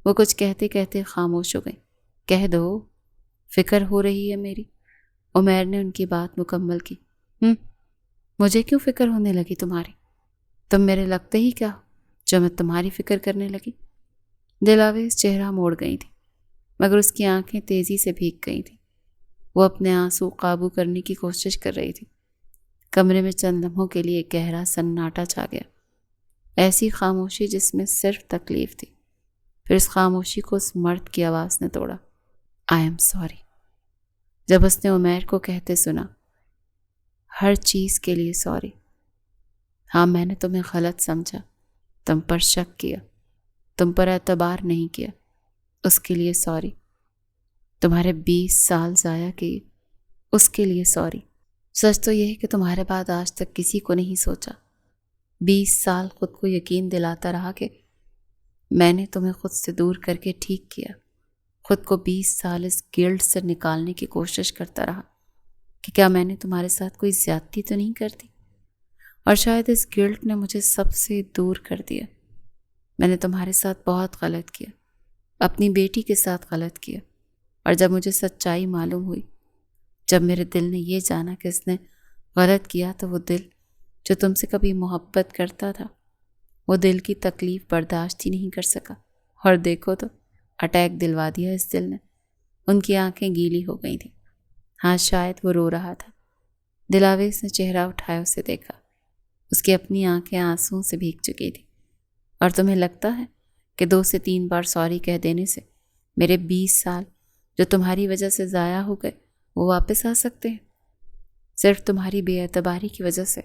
A: وہ کچھ کہتے کہتے خاموش ہو گئی۔ کہہ دو، فکر ہو رہی ہے میری۔ عمیر نے ان کی بات مکمل کی۔ مجھے کیوں فکر ہونے لگی تمہاری؟ تم میرے لگتے ہی کیا ہو جو میں تمہاری فکر کرنے لگی؟ دلاویز چہرہ موڑ گئی تھی مگر اس کی آنکھیں تیزی سے بھیگ گئی تھیں۔ وہ اپنے آنسو قابو کرنے کی کوشش کر رہی تھی۔ کمرے میں چند لمحوں کے لیے ایک گہرا سناٹا چھا گیا، ایسی خاموشی جس میں صرف تکلیف تھی۔ پھر اس خاموشی کو اس مرد کی آواز نے توڑا۔ I am sorry. جب اس نے عمیر کو کہتے سنا، ہر چیز کے لیے سوری۔ ہاں، میں نے تمہیں غلط سمجھا، تم پر شک کیا، تم پر اعتبار نہیں کیا، اس کے لیے سوری۔ تمہارے 20 سال ضائع کیے، اس کے لیے سوری۔ سچ تو یہ ہے کہ تمہارے بعد آج تک کسی کو نہیں سوچا۔ 20 سال خود کو یقین دلاتا رہا کہ میں نے تمہیں خود سے دور کر کے ٹھیک کیا۔ خود کو 20 سال اس گلٹ سے نکالنے کی کوشش کرتا رہا کہ کیا میں نے تمہارے ساتھ کوئی زیادتی تو نہیں کرتی، اور شاید اس گلٹ نے مجھے سب سے دور کر دیا۔ میں نے تمہارے ساتھ بہت غلط کیا، اپنی بیٹی کے ساتھ غلط کیا، اور جب مجھے سچائی معلوم ہوئی، جب میرے دل نے یہ جانا کہ اس نے غلط کیا، تو وہ دل جو تم سے کبھی محبت کرتا تھا، وہ دل کی تکلیف برداشت ہی نہیں کر سکا، اور دیکھو تو اٹیک دلوا دیا اس دل نے۔ ان کی آنکھیں گیلی ہو گئی تھیں۔ ہاں، شاید وہ رو رہا تھا۔ دلاویز نے چہرہ اٹھایا اسے دیکھا۔ اس کی اپنی آنکھیں آنسوؤں سے بھیگ چکی تھی۔ اور تمہیں لگتا ہے کہ 2 سے 3 بار سوری کہہ دینے سے میرے 20 سال جو تمہاری وجہ سے ضائع ہو گئے وہ واپس آ سکتے ہیں؟ صرف تمہاری بے اعتباری کی وجہ سے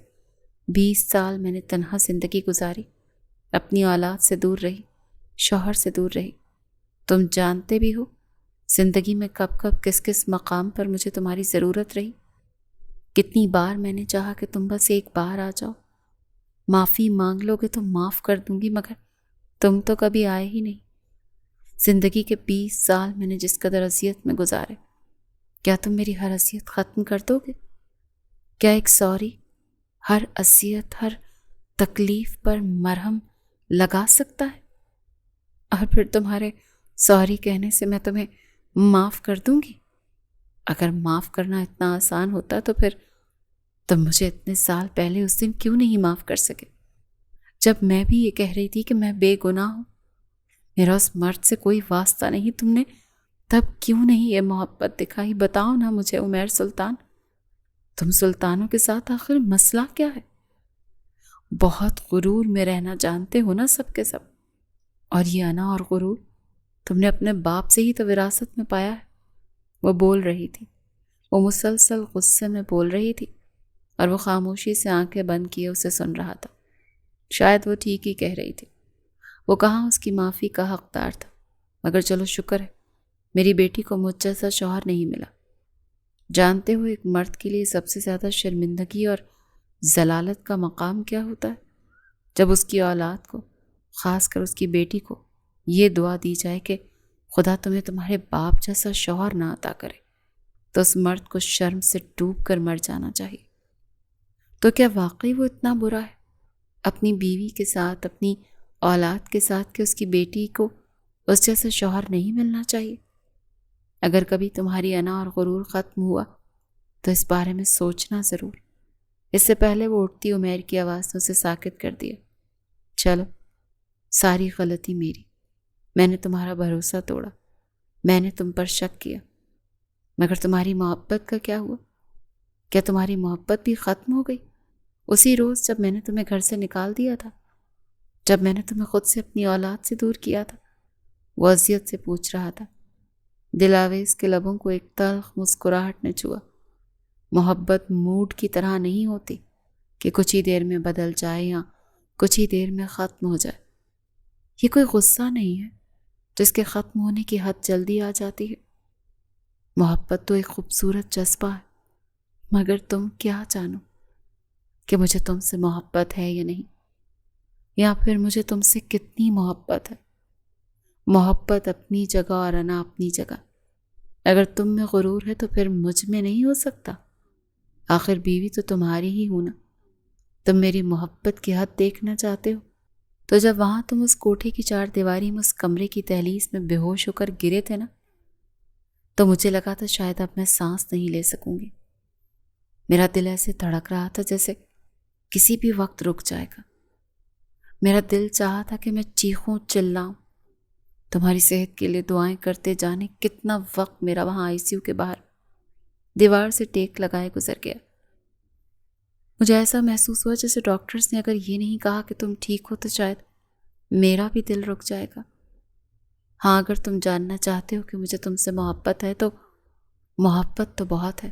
A: 20 سال میں نے تنہا زندگی گزاری، اپنی اولاد سے دور رہی، شوہر سے دور رہی۔ تم جانتے بھی ہو زندگی میں کب کب کس کس مقام پر مجھے تمہاری ضرورت رہی، کتنی بار میں نے چاہا کہ تم بس ایک بار آ جاؤ، معافی مانگ لو گے تو معاف کر دوں گی، مگر تم تو کبھی آئے ہی نہیں۔ زندگی کے 20 سال میں نے جس قدر اذیت میں گزارے، کیا تم میری ہر اذیت ختم کر دو گے؟ کیا ایک سوری ہر اذیت، ہر تکلیف پر مرہم لگا سکتا ہے؟ اور پھر تمہارے سوری کہنے سے میں تمہیں معاف کر دوں گی؟ اگر معاف کرنا اتنا آسان ہوتا تو پھر تم مجھے اتنے سال پہلے اس دن کیوں نہیں معاف کر سکے، جب میں بھی یہ کہہ رہی تھی کہ میں بے گناہ ہوں، میرا اس مرد سے کوئی واسطہ نہیں؟ تم نے تب کیوں نہیں یہ محبت دکھائی؟ بتاؤ نا مجھے عمیر سلطان، تم سلطانوں کے ساتھ آخر مسئلہ کیا ہے؟ بہت غرور میں رہنا جانتے ہو نا سب کے سب، اور یہ انا اور غرور تم نے اپنے باپ سے ہی تو وراثت میں پایا ہے۔ وہ بول رہی تھی، وہ مسلسل غصے میں بول رہی تھی، اور وہ خاموشی سے آنکھیں بند کیے اسے سن رہا تھا۔ شاید وہ ٹھیک ہی کہہ رہی تھی، وہ کہاں اس کی معافی کا حقدار تھا، مگر چلو شکر ہے میری بیٹی کو مجھ جیسا شوہر نہیں ملا۔ جانتے ہو ایک مرد کے لیے سب سے زیادہ شرمندگی اور ذلالت کا مقام کیا ہوتا ہے؟ جب اس کی اولاد کو، خاص کر اس کی بیٹی کو، یہ دعا دی جائے کہ خدا تمہیں تمہارے باپ جیسا شوہر نہ عطا کرے، تو اس مرد کو شرم سے ڈوب کر مر جانا چاہیے۔ تو کیا واقعی وہ اتنا برا ہے اپنی بیوی کے ساتھ، اپنی اولاد کے ساتھ، کہ اس کی بیٹی کو اس جیسا شوہر نہیں ملنا چاہیے؟ اگر کبھی تمہاری انا اور غرور ختم ہوا تو اس بارے میں سوچنا ضرور۔ اس سے پہلے وہ اٹھتی عمیر کی آواز نے اسے ساکت کر دیا۔ چلو، ساری غلطی میری، میں نے تمہارا بھروسہ توڑا، میں نے تم پر شک کیا، مگر تمہاری محبت کا کیا ہوا؟ کیا تمہاری محبت بھی ختم ہو گئی اسی روز جب میں نے تمہیں گھر سے نکال دیا تھا، جب میں نے تمہیں خود سے اپنی اولاد سے دور کیا تھا؟ وہ اذیت سے پوچھ رہا تھا۔ دلاویز کے لبوں کو ایک تلخ مسکراہٹ نے چھوا۔ محبت موڈ کی طرح نہیں ہوتی کہ کچھ ہی دیر میں بدل جائے یا کچھ ہی دیر میں ختم ہو جائے۔ یہ کوئی غصہ نہیں ہے جس کے ختم ہونے کی حد جلدی آ جاتی ہے۔ محبت تو ایک خوبصورت جذبہ ہے، مگر تم کیا جانو کہ مجھے تم سے محبت ہے یا نہیں، یا پھر مجھے تم سے کتنی محبت ہے۔ محبت اپنی جگہ اور انا اپنی جگہ۔ اگر تم میں غرور ہے تو پھر مجھ میں نہیں ہو سکتا؟ آخر بیوی تو تمہاری ہی ہوں نا۔ تم میری محبت کی حد دیکھنا چاہتے ہو تو جب وہاں تم اس کوٹھے کی 4 دیواری میں اس کمرے کی دہلیز میں بے ہوش ہو کر گرے تھے نا، تو مجھے لگا تھا شاید اب میں سانس نہیں لے سکوں گی۔ میرا دل ایسے دھڑک رہا تھا جیسے کسی بھی وقت رک جائے گا۔ میرا دل چاہا تھا کہ میں چیخوں، چلاؤں۔ تمہاری صحت کے لیے دعائیں کرتے جانے کتنا وقت میرا وہاں آئی سی یو کے باہر دیوار سے ٹیک لگائے گزر گیا۔ مجھے ایسا محسوس ہوا جیسے ڈاکٹرز نے اگر یہ نہیں کہا کہ تم ٹھیک ہو تو شاید میرا بھی دل رک جائے گا۔ ہاں، اگر تم جاننا چاہتے ہو کہ مجھے تم سے محبت ہے تو محبت تو بہت ہے،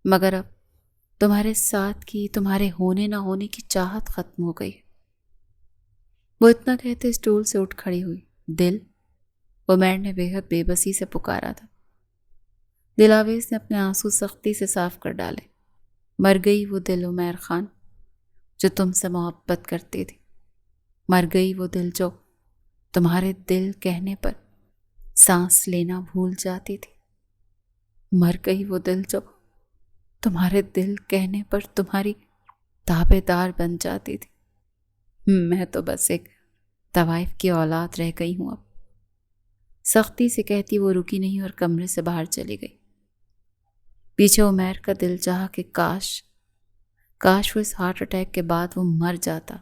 A: مگر اب تمہارے ساتھ کی، تمہارے ہونے نہ ہونے کی چاہت ختم ہو گئی۔ وہ اتنا کہتے اسٹول سے اٹھ کھڑی ہوئی۔ دل، عمیر نے بے حد بے بسی سے پکارا تھا۔ دلاویز نے اپنے آنسو سختی سے صاف کر ڈالے۔ مر گئی وہ دل عمیر خان جو تم سے محبت کرتی تھی، مر گئی وہ دل جو تمہارے دل کہنے پر سانس لینا بھول جاتی تھی، مر گئی وہ دل جو تمہارے دل کہنے پر تمہاری تابع دار بن جاتی تھی۔ میں تو بس ایک طوائف کی اولاد رہ گئی ہوں اب۔ سختی سے کہتی وہ رکی نہیں اور کمرے سے باہر چلی گئی۔ پیچھے عمیر کا دل چاہا کہ کاش وہ اس ہارٹ اٹیک کے بعد وہ مر جاتا،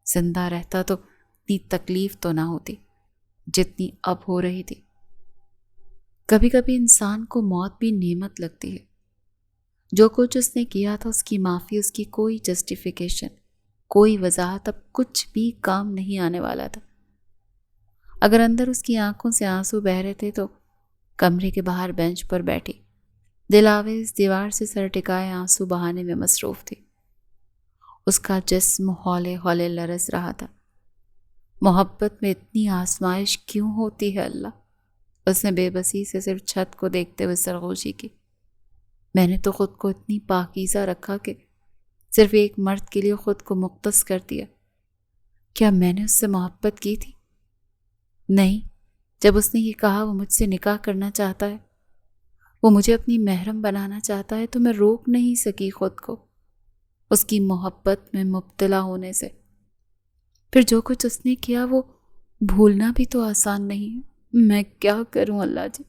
A: زندہ رہتا تو اتنی تکلیف تو نہ ہوتی جتنی اب ہو رہی تھی۔ کبھی کبھی انسان کو موت بھی نعمت لگتی ہے۔ جو کچھ اس نے کیا تھا، اس کی معافی، اس کی کوئی جسٹیفیکیشن، کوئی وضاحت اب کچھ بھی کام نہیں آنے والا تھا۔ اگر اندر اس کی آنکھوں سے آنسو بہ رہے تھے تو کمرے کے باہر بینچ پر بیٹھی دلاویز دیوار سے سر ٹکائے آنسو بہانے میں مصروف تھی۔ اس کا جسم ہولے ہولے لرز رہا تھا۔ محبت میں اتنی آزمائش کیوں ہوتی ہے اللہ؟ اس نے بے بسی سے صرف چھت کو دیکھتے ہوئے سرگوشی کی۔ میں نے تو خود کو اتنی پاکیزہ رکھا کہ صرف ایک مرد کے لیے خود کو مختص کر دیا۔ کیا میں نے اس سے محبت کی تھی؟ نہیں۔ جب اس نے یہ کہا وہ مجھ سے نکاح کرنا چاہتا ہے، وہ مجھے اپنی محرم بنانا چاہتا ہے، تو میں روک نہیں سکی خود کو اس کی محبت میں مبتلا ہونے سے۔ پھر جو کچھ اس نے کیا وہ بھولنا بھی تو آسان نہیں ہے۔ میں کیا کروں اللہ جی؟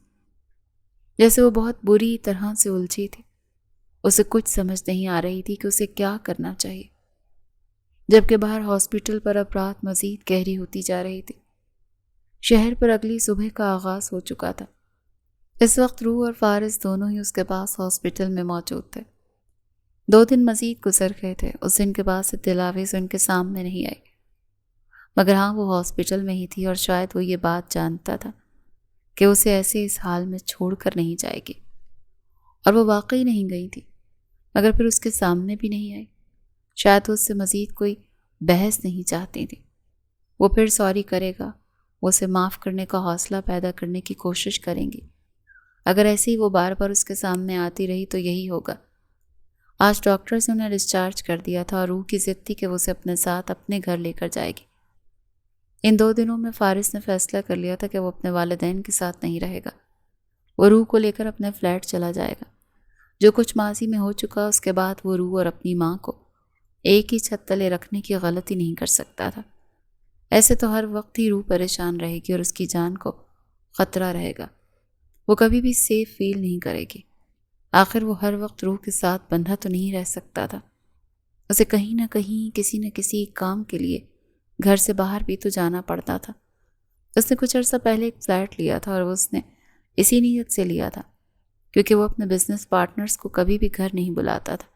A: جیسے وہ بہت بری طرح سے الجھی تھی، اسے کچھ سمجھ نہیں آ رہی تھی کہ اسے کیا کرنا چاہیے، جبکہ باہر ہاسپٹل پر اب رات مزید گہری ہوتی جا رہی تھی۔ شہر پر اگلی صبح کا آغاز ہو چکا تھا۔ اس وقت روح اور فارس دونوں ہی اس کے پاس ہاسپٹل میں موجود تھے۔ 2 دن مزید گزر گئے تھے۔ اس دن کے بعد سے دلاویز ان کے سامنے نہیں آئی، مگر ہاں وہ ہاسپٹل میں ہی تھی اور شاید وہ یہ بات جانتا تھا کہ اسے ایسے اس حال میں چھوڑ کر نہیں جائے گی، اور وہ واقعی نہیں گئی تھی، مگر پھر اس کے سامنے بھی نہیں آئی۔ شاید وہ اس سے مزید کوئی بحث نہیں چاہتی تھی۔ وہ پھر سوری کرے گا، وہ اسے معاف کرنے کا حوصلہ پیدا کرنے کی کوشش کریں گی۔ اگر ایسے ہی وہ بار بار اس کے سامنے آتی رہی تو یہی ہوگا۔ آج ڈاکٹر سے انہیں ڈسچارج کر دیا تھا اور روح کی ضد تھی کہ وہ اسے اپنے ساتھ اپنے گھر لے کر جائے گی۔ ان 2 دنوں میں فارس نے فیصلہ کر لیا تھا کہ وہ اپنے والدین کے ساتھ نہیں رہے گا، وہ روح کو لے کر اپنے فلیٹ چلا جائے گا۔ جو کچھ ماضی میں ہو چکا اس کے بعد وہ روح اور اپنی ماں کو ایک ہی چھت تلے رکھنے کی غلطی نہیں کر سکتا تھا۔ ایسے تو ہر وقت ہی روح پریشان رہے گی اور اس کی جان کو خطرہ رہے گا۔ وہ کبھی بھی سیف فیل نہیں کرے گی۔ آخر وہ ہر وقت روح کے ساتھ بندھا تو نہیں رہ سکتا تھا، اسے کہیں نہ کہیں کسی نہ کسی کام کے لیے گھر سے باہر بھی تو جانا پڑتا تھا۔ اس نے کچھ عرصہ پہلے ایک فلیٹ لیا تھا اور اس نے اسی نیت سے لیا تھا کیونکہ وہ اپنے بزنس پارٹنرز کو کبھی بھی گھر نہیں بلاتا تھا۔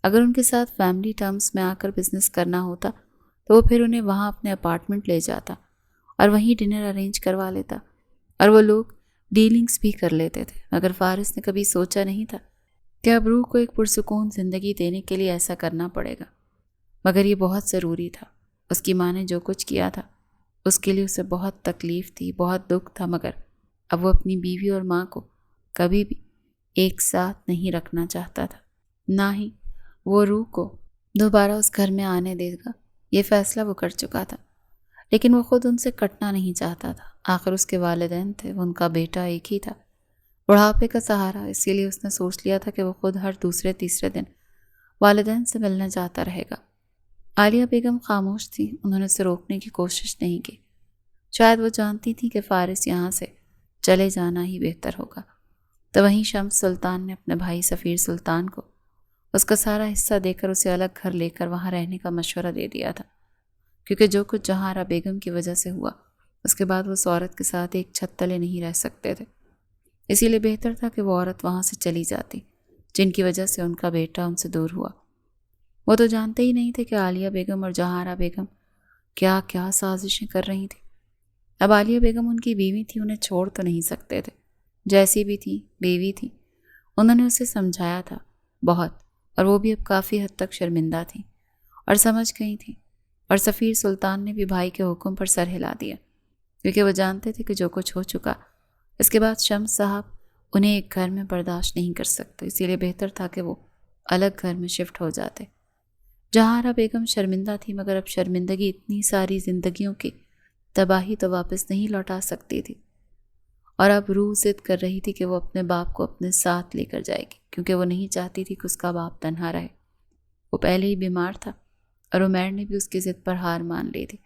A: اگر ان کے ساتھ فیملی ٹرمز میں آ کر بزنس کرنا ہوتا تو وہ پھر انہیں وہاں اپنے اپارٹمنٹ لے جاتا اور وہیں ڈنر ارینج کروا لیتا اور وہ لوگ ڈیلنگز بھی کر لیتے تھے، مگر فارس نے کبھی سوچا نہیں تھا کہ اب روح کو ایک پرسکون زندگی دینے کے لیے ایسا کرنا پڑے گا، مگر یہ بہت ضروری تھا۔ اس کی ماں نے جو کچھ کیا تھا اس کے لیے اسے بہت تکلیف تھی، بہت دکھ تھا، مگر اب وہ اپنی بیوی اور ماں کو کبھی بھی ایک ساتھ نہیں رکھنا چاہتا تھا، نہ ہی وہ روح کو دوبارہ اس گھر میں آنے دے گا۔ یہ فیصلہ وہ کر چکا تھا، لیکن وہ خود ان سے کٹنا نہیں چاہتا تھا۔ آخر اس کے والدین تھے، ان کا بیٹا ایک ہی تھا، بڑھاپے کا سہارا۔ اسی لیے اس نے سوچ لیا تھا کہ وہ خود ہر دوسرے تیسرے دن والدین سے ملنے جاتا رہے گا۔ عالیہ بیگم خاموش تھی، انہوں نے اسے روکنے کی کوشش نہیں کی۔ شاید وہ جانتی تھی کہ فارس یہاں سے چلے جانا ہی بہتر ہوگا۔ تو وہیں شمس سلطان نے اپنے بھائی سفیر سلطان کو اس کا سارا حصہ دے کر اسے الگ گھر لے کر وہاں رہنے کا مشورہ دے دیا تھا، کیونکہ جو کچھ جہارہ بیگم کی وجہ سے ہوا اس کے بعد وہ اس عورت کے ساتھ ایک چھت تلے نہیں رہ سکتے تھے۔ اسی لیے بہتر تھا کہ وہ عورت وہاں سے چلی جاتی، جن کی وجہ سے ان کا بیٹا ان سے دور ہوا۔ وہ تو جانتے ہی نہیں تھے کہ عالیہ بیگم اور جہارہ بیگم کیا کیا سازشیں کر رہی تھیں۔ اب عالیہ بیگم ان کی بیوی تھی، انہیں چھوڑ تو نہیں سکتے تھے، جیسی بھی تھی بیوی تھی۔ انہوں نے اسے سمجھایا تھا بہت، اور وہ بھی اب کافی حد تک شرمندہ تھی اور سمجھ گئی تھی، اور سفیر سلطان نے بھی بھائی کے حکم پر سر ہلا دیا، کیونکہ وہ جانتے تھے کہ جو کچھ ہو چکا اس کے بعد شمس صاحب انہیں ایک گھر میں برداشت نہیں کر سکتے، اسی لیے بہتر تھا کہ وہ الگ گھر میں شفٹ ہو جاتے۔ جہارہ بیگم شرمندہ تھی، مگر اب شرمندگی اتنی ساری زندگیوں کی تباہی تو واپس نہیں لوٹا سکتی تھی، اور اب روح ضد کر رہی تھی کہ وہ اپنے باپ کو اپنے ساتھ لے کر جائے گی، کیونکہ وہ نہیں چاہتی تھی کہ اس کا باپ تنہا رہے۔ وہ پہلے ہی بیمار تھا اور عمیر نے بھی اس کی ضد پر ہار مان لی تھی،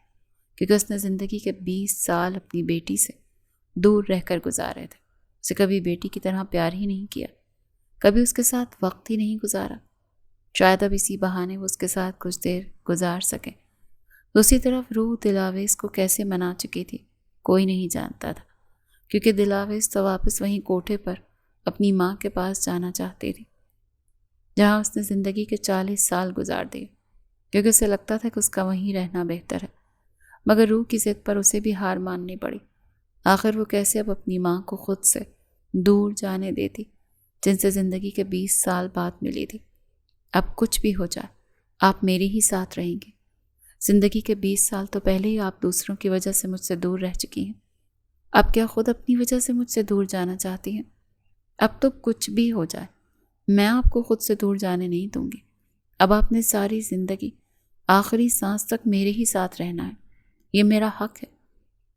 A: کیونکہ اس نے زندگی کے 20 سال اپنی بیٹی سے دور رہ کر گزارے تھے۔ اسے کبھی بیٹی کی طرح پیار ہی نہیں کیا، کبھی اس کے ساتھ وقت ہی نہیں گزارا۔ شاید اب اسی بہانے وہ اس کے ساتھ کچھ دیر گزار سکے۔ دوسری طرف روح دلاویز کو کیسے منا چکی تھی کوئی نہیں جانتا تھا، کیونکہ دلاویز تو واپس وہیں کوٹھے پر اپنی ماں کے پاس جانا چاہتی تھی، جہاں اس نے زندگی کے 40 سال گزار دیے، کیونکہ اسے لگتا تھا کہ اس کا وہیں رہنا بہتر ہے، مگر روح کی ضد پر اسے بھی ہار ماننی پڑی۔ آخر وہ کیسے اب اپنی ماں کو خود سے دور جانے دیتی، جن سے زندگی کے 20 سال بعد ملی تھی۔ اب کچھ بھی ہو جائے آپ میرے ہی ساتھ رہیں گے۔ زندگی کے 20 سال تو پہلے ہی آپ دوسروں کی وجہ سے مجھ سے دور رہ چکی ہیں، اب کیا خود اپنی وجہ سے مجھ سے دور جانا چاہتی ہیں؟ اب تو کچھ بھی ہو جائے میں آپ کو خود سے دور جانے نہیں دوں گی۔ اب آپ نے ساری زندگی آخری سانس تک میرے ہی ساتھ رہنا ہے، یہ میرا حق ہے۔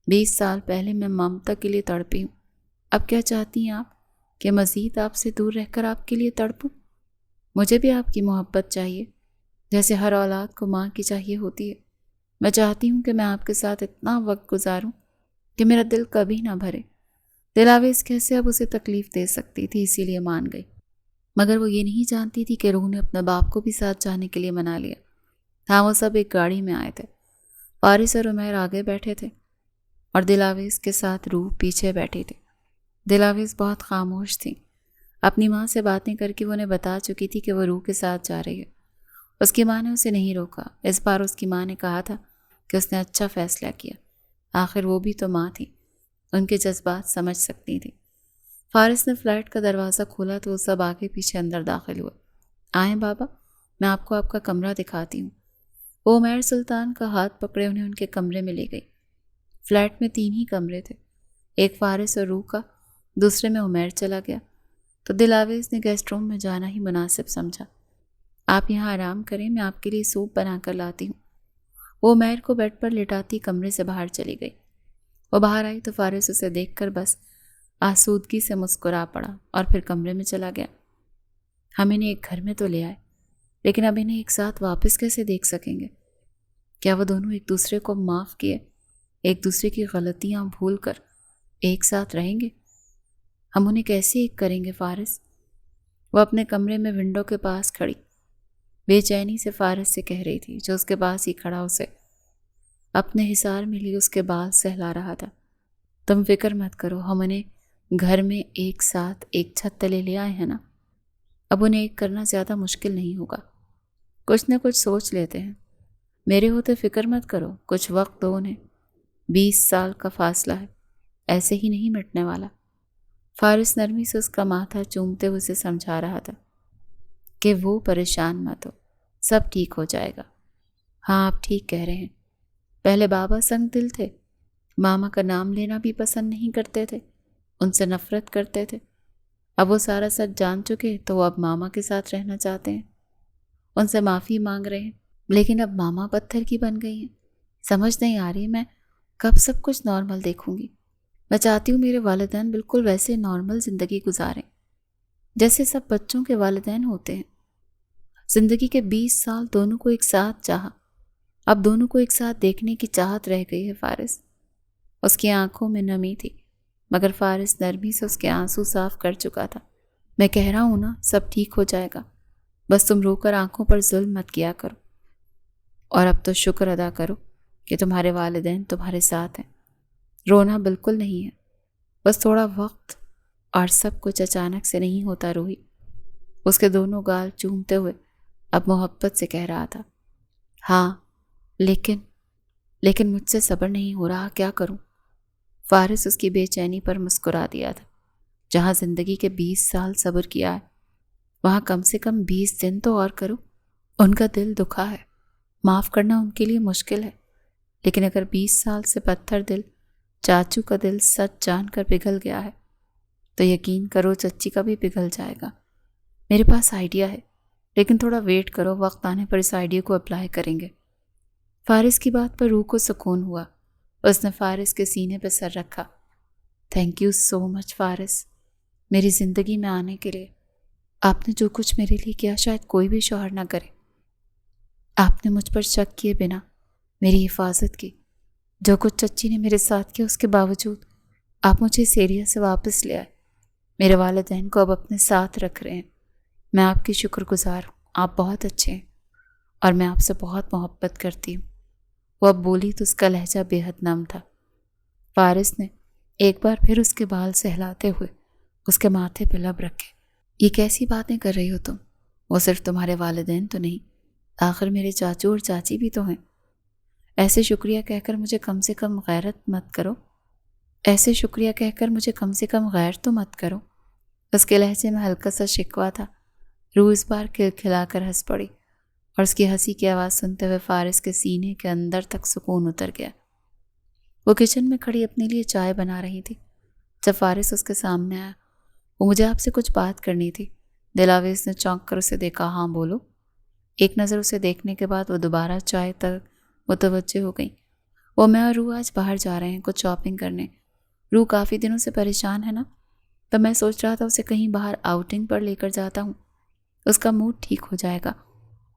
A: 20 سال پہلے میں ممتا کے لیے تڑپی ہوں، اب کیا چاہتی ہیں آپ کہ مزید آپ سے دور رہ کر آپ کے لیے تڑپوں؟ مجھے بھی آپ کی محبت چاہیے، جیسے ہر اولاد کو ماں کی چاہیے ہوتی ہے۔ میں چاہتی ہوں کہ میں آپ کے ساتھ اتنا وقت گزاروں کہ میرا دل کبھی نہ بھرے۔ دلاویز کیسے اب اسے تکلیف دے سکتی تھی، اسی لیے مان گئی، مگر وہ یہ نہیں جانتی تھی کہ روح نے اپنے باپ کو بھی ساتھ جانے کے لیے منا لیا۔ ہاں، وہ سب ایک گاڑی میں آئے تھے، فارس اور عمیر آگے بیٹھے تھے اور دلاویز کے ساتھ روح پیچھے بیٹھی تھی۔ دلاویز بہت خاموش تھی، اپنی ماں سے باتیں کر کے وہ انہیں بتا چکی تھی کہ وہ روح کے ساتھ جا رہی ہے۔ اس کی ماں نے اسے نہیں روکا، اس بار اس کی ماں نے کہا تھا کہ اس نے اچھا فیصلہ کیا، آخر وہ بھی تو ماں تھی، ان کے جذبات سمجھ سکتی تھی۔ فارس نے فلیٹ کا دروازہ کھولا تو وہ سب آگے پیچھے اندر داخل ہوئے۔ آئیں بابا، میں آپ کو آپ کا کمرہ دکھاتی ہوں۔ وہ عمیر سلطان کا ہاتھ پکڑے انہیں ان کے کمرے میں لے گئی۔ فلیٹ میں 3 ہی کمرے تھے، ایک فارس اور روح کا، دوسرے میں عمیر چلا گیا تو دلاویز نے گیسٹ روم میں جانا ہی مناسب سمجھا۔ آپ یہاں آرام کریں، میں آپ کے لیے سوپ بنا کر لاتی ہوں۔ وہ عمیر کو بیڈ پر لٹاتی کمرے سے باہر چلی گئی۔ وہ باہر آئی تو فارس اسے دیکھ کر بس آسودگی سے مسکرا پڑا اور پھر کمرے میں چلا گیا۔ ہم انہیں ایک گھر میں تو لے آئے، لیکن اب انہیں ایک ساتھ واپس کیسے دیکھ سکیں گے؟ کیا وہ دونوں ایک دوسرے کو معاف کیے، ایک دوسرے کی غلطیاں بھول کر ایک ساتھ رہیں گے؟ ہم انہیں کیسے ایک کریں گے فارس؟ وہ اپنے کمرے میں ونڈو کے پاس کھڑی بے چینی سے فارس سے کہہ رہی تھی، جو اس کے پاس ہی کھڑا اسے اپنے حصار میں لی اس کے بال سہلا رہا تھا۔ تم فکر مت کرو، ہم انہیں گھر میں ایک ساتھ ایک چھت تلے لے آئے ہیں نا، اب انہیں ایک کرنا زیادہ مشکل نہیں ہوگا، کچھ نہ کچھ سوچ لیتے ہیں۔ میرے ہوتے فکر مت کرو، کچھ وقت دو انہیں، 20 سال کا فاصلہ ہے، ایسے ہی نہیں مٹنے والا۔ فارس نرمی سے اس کا ماتھا چومتے ہوئے اسے سمجھا رہا تھا کہ وہ پریشان مت ہو، سب ٹھیک ہو جائے گا۔ ہاں، آپ ٹھیک کہہ رہے ہیں، پہلے بابا سنگ دل تھے، ماما کا نام لینا بھی پسند نہیں کرتے تھے، ان سے نفرت کرتے تھے۔ اب وہ سارا سچ جان چکے تو وہ اب ماما کے ساتھ رہنا چاہتے ہیں، ان سے معافی مانگ رہے ہیں، لیکن اب ماما پتھر کی بن گئی ہیں۔ سمجھ نہیں آ رہی میں کب سب کچھ نارمل دیکھوں گی۔ میں چاہتی ہوں میرے والدین بالکل ویسے نارمل زندگی گزاریں جیسے سب بچوں کے والدین ہوتے ہیں۔ زندگی کے 20 سال دونوں کو ایک ساتھ چاہا، اب دونوں کو ایک ساتھ دیکھنے کی چاہت رہ گئی ہے فارس۔ اس کی آنکھوں میں نمی تھی، مگر فارس نرمی سے اس کے آنسو صاف کر چکا تھا۔ میں کہہ رہا ہوں نا، سب ٹھیک ہو جائے گا، بس تم رو کر آنکھوں پر ظلم مت کیا کرو، اور اب تو شکر ادا کرو کہ تمہارے والدین تمہارے ساتھ ہیں۔ رونا بالکل نہیں ہے، بس تھوڑا وقت، اور سب کچھ اچانک سے نہیں ہوتا روحی۔ اس کے دونوں گال چومتے ہوئے اب محبت سے کہہ رہا تھا۔ ہاں، لیکن مجھ سے صبر نہیں ہو رہا، کیا کروں؟ فارس اس کی بے چینی پر مسکرا دیا تھا۔ جہاں زندگی کے 20 سال صبر کیا ہے، وہاں کم سے کم 20 دن تو اور کرو۔ ان کا دل دکھا ہے، معاف کرنا ان کے لیے مشکل ہے، لیکن اگر 20 سال سے پتھر دل چاچو کا دل سچ جان کر پگھل گیا ہے تو یقین کرو چچی کا بھی پگھل جائے گا۔ میرے پاس آئیڈیا ہے، لیکن تھوڑا ویٹ کرو، وقت آنے پر اس آئیڈیا کو اپلائی کریں گے۔ فارس کی بات پر روح کو سکون ہوا، اس نے فارس کے سینے پہ سر رکھا۔ تھینک یو سو مچ فارس، میری زندگی میں آنے کے لیے۔ آپ نے جو کچھ میرے لیے کیا شاید کوئی بھی شوہر نہ کرے۔ آپ نے مجھ پر شک کیے بنا میری حفاظت کی، جو کچھ چچی نے میرے ساتھ کیا اس کے باوجود آپ مجھے اس ایریا سے واپس لے آئے، میرے والدین کو اب اپنے ساتھ رکھ رہے ہیں۔ میں آپ کی شکر گزار ہوں، آپ بہت اچھے ہیں اور میں آپ سے بہت محبت کرتی ہوں۔ وہ اب بولی تو اس کا لہجہ بے حد نم تھا۔ فارس نے ایک بار پھر اس کے بال سہلاتے ہوئے اس کے ماتھے پہ لب رکھے۔ یہ کیسی باتیں کر رہی ہو تم؟ وہ صرف تمہارے والدین تو نہیں، آخر میرے چاچو اور چاچی بھی تو ہیں۔ ایسے شکریہ کہہ کر مجھے کم سے کم غیرت مت کرو، ایسے شکریہ کہہ کر مجھے کم سے کم غیر تو مت کرو۔ اس کے لہجے میں ہلکا سا شکوہ تھا۔ روح اس بار کھلکھلا کر ہنس پڑی اور اس کی ہنسی کی آواز سنتے ہوئے فارس کے سینے کے اندر تک سکون اتر گیا۔ وہ کچن میں کھڑی اپنے لیے چائے بنا رہی تھی جب فارس اس کے سامنے آیا۔ وہ مجھے آپ سے کچھ بات کرنی تھی۔ دلاویز نے چونک کر اسے دیکھا۔ ہاں بولو۔ ایک نظر اسے دیکھنے کے بعد وہ دوبارہ چائے تک متوجہ ہو گئی۔ وہ میں اور روح آج باہر جا رہے ہیں کچھ شاپنگ کرنے۔ روح کافی دنوں سے پریشان ہے نا، تو میں سوچ رہا تھا اسے کہیں باہر آؤٹنگ پر لے کر جاتا ہوں، اس کا موڈ ٹھیک ہو جائے گا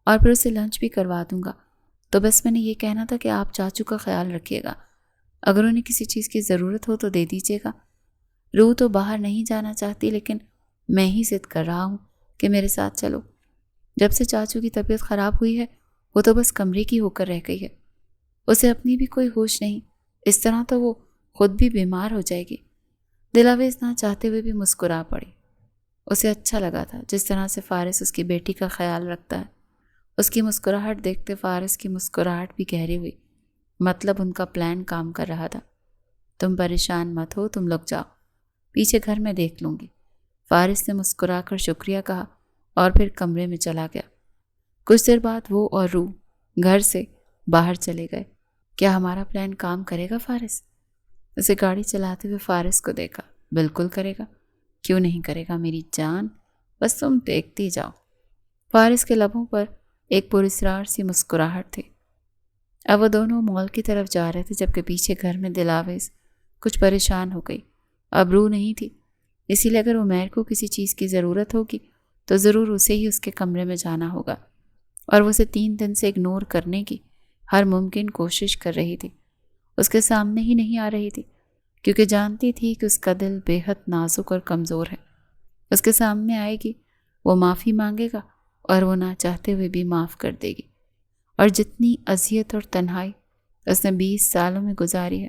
A: اور پھر اسے لنچ بھی کروا دوں گا۔ تو بس میں نے یہ کہنا تھا کہ آپ چاچو کا خیال رکھیے گا، اگر انہیں کسی چیز کی ضرورت ہو تو دے دیجیے گا۔ روح تو باہر نہیں جانا چاہتی، لیکن میں ہی ضد کر رہا ہوں کہ میرے ساتھ چلو۔ جب سے چاچو کی طبیعت خراب ہوئی ہے وہ تو بس کمرے کی ہو کر رہ گئی ہے، اسے اپنی بھی کوئی ہوش نہیں، اس طرح تو وہ خود بھی بیمار ہو جائے گی۔ دلاویز نہ چاہتے ہوئے بھی مسکرا پڑی۔ اسے اچھا لگا تھا جس طرح سے فارس اس کی بیٹی کا خیال رکھتا ہے۔ اس کی مسکراہٹ دیکھتے فارس کی مسکراہٹ بھی گہری ہوئی، مطلب ان کا پلان کام کر رہا تھا۔ تم پریشان مت ہو، تم لوگ جاؤ، پیچھے گھر میں دیکھ لوں گی۔ فارس نے مسکرا کر شکریہ کہا اور پھر کمرے میں چلا گیا۔ کچھ دیر بعد وہ اور روح گھر سے باہر چلے گئے۔ کیا ہمارا پلان کام کرے گا فارس؟ اسے گاڑی چلاتے ہوئے فارس کو دیکھا۔ بالکل کرے گا، کیوں نہیں کرے گا میری جان، بس تم دیکھتی جاؤ۔ فارس کے لبوں پر ایک پراسرار سی مسکراہٹ تھی۔ اب وہ دونوں مال کی طرف جا رہے تھے، جبکہ پیچھے گھر میں دلاویز کچھ پریشان ہو گئی۔ اب روح نہیں تھی، اسی لیے اگر عمیر کو کسی چیز کی ضرورت ہوگی تو ضرور اسے ہی اس کے کمرے میں جانا ہوگا، اور وہ اسے 3 دن سے اگنور کرنے کی ہر ممکن کوشش کر رہی تھی۔ اس کے سامنے ہی نہیں آ رہی تھی کیونکہ جانتی تھی کہ اس کا دل بے حد نازک اور کمزور ہے۔ اس کے سامنے آئے گی، وہ معافی مانگے گا اور وہ نہ چاہتے ہوئے بھی معاف کر دے گی۔ اور جتنی اذیت اور تنہائی اس نے 20 سالوں میں گزاری ہے،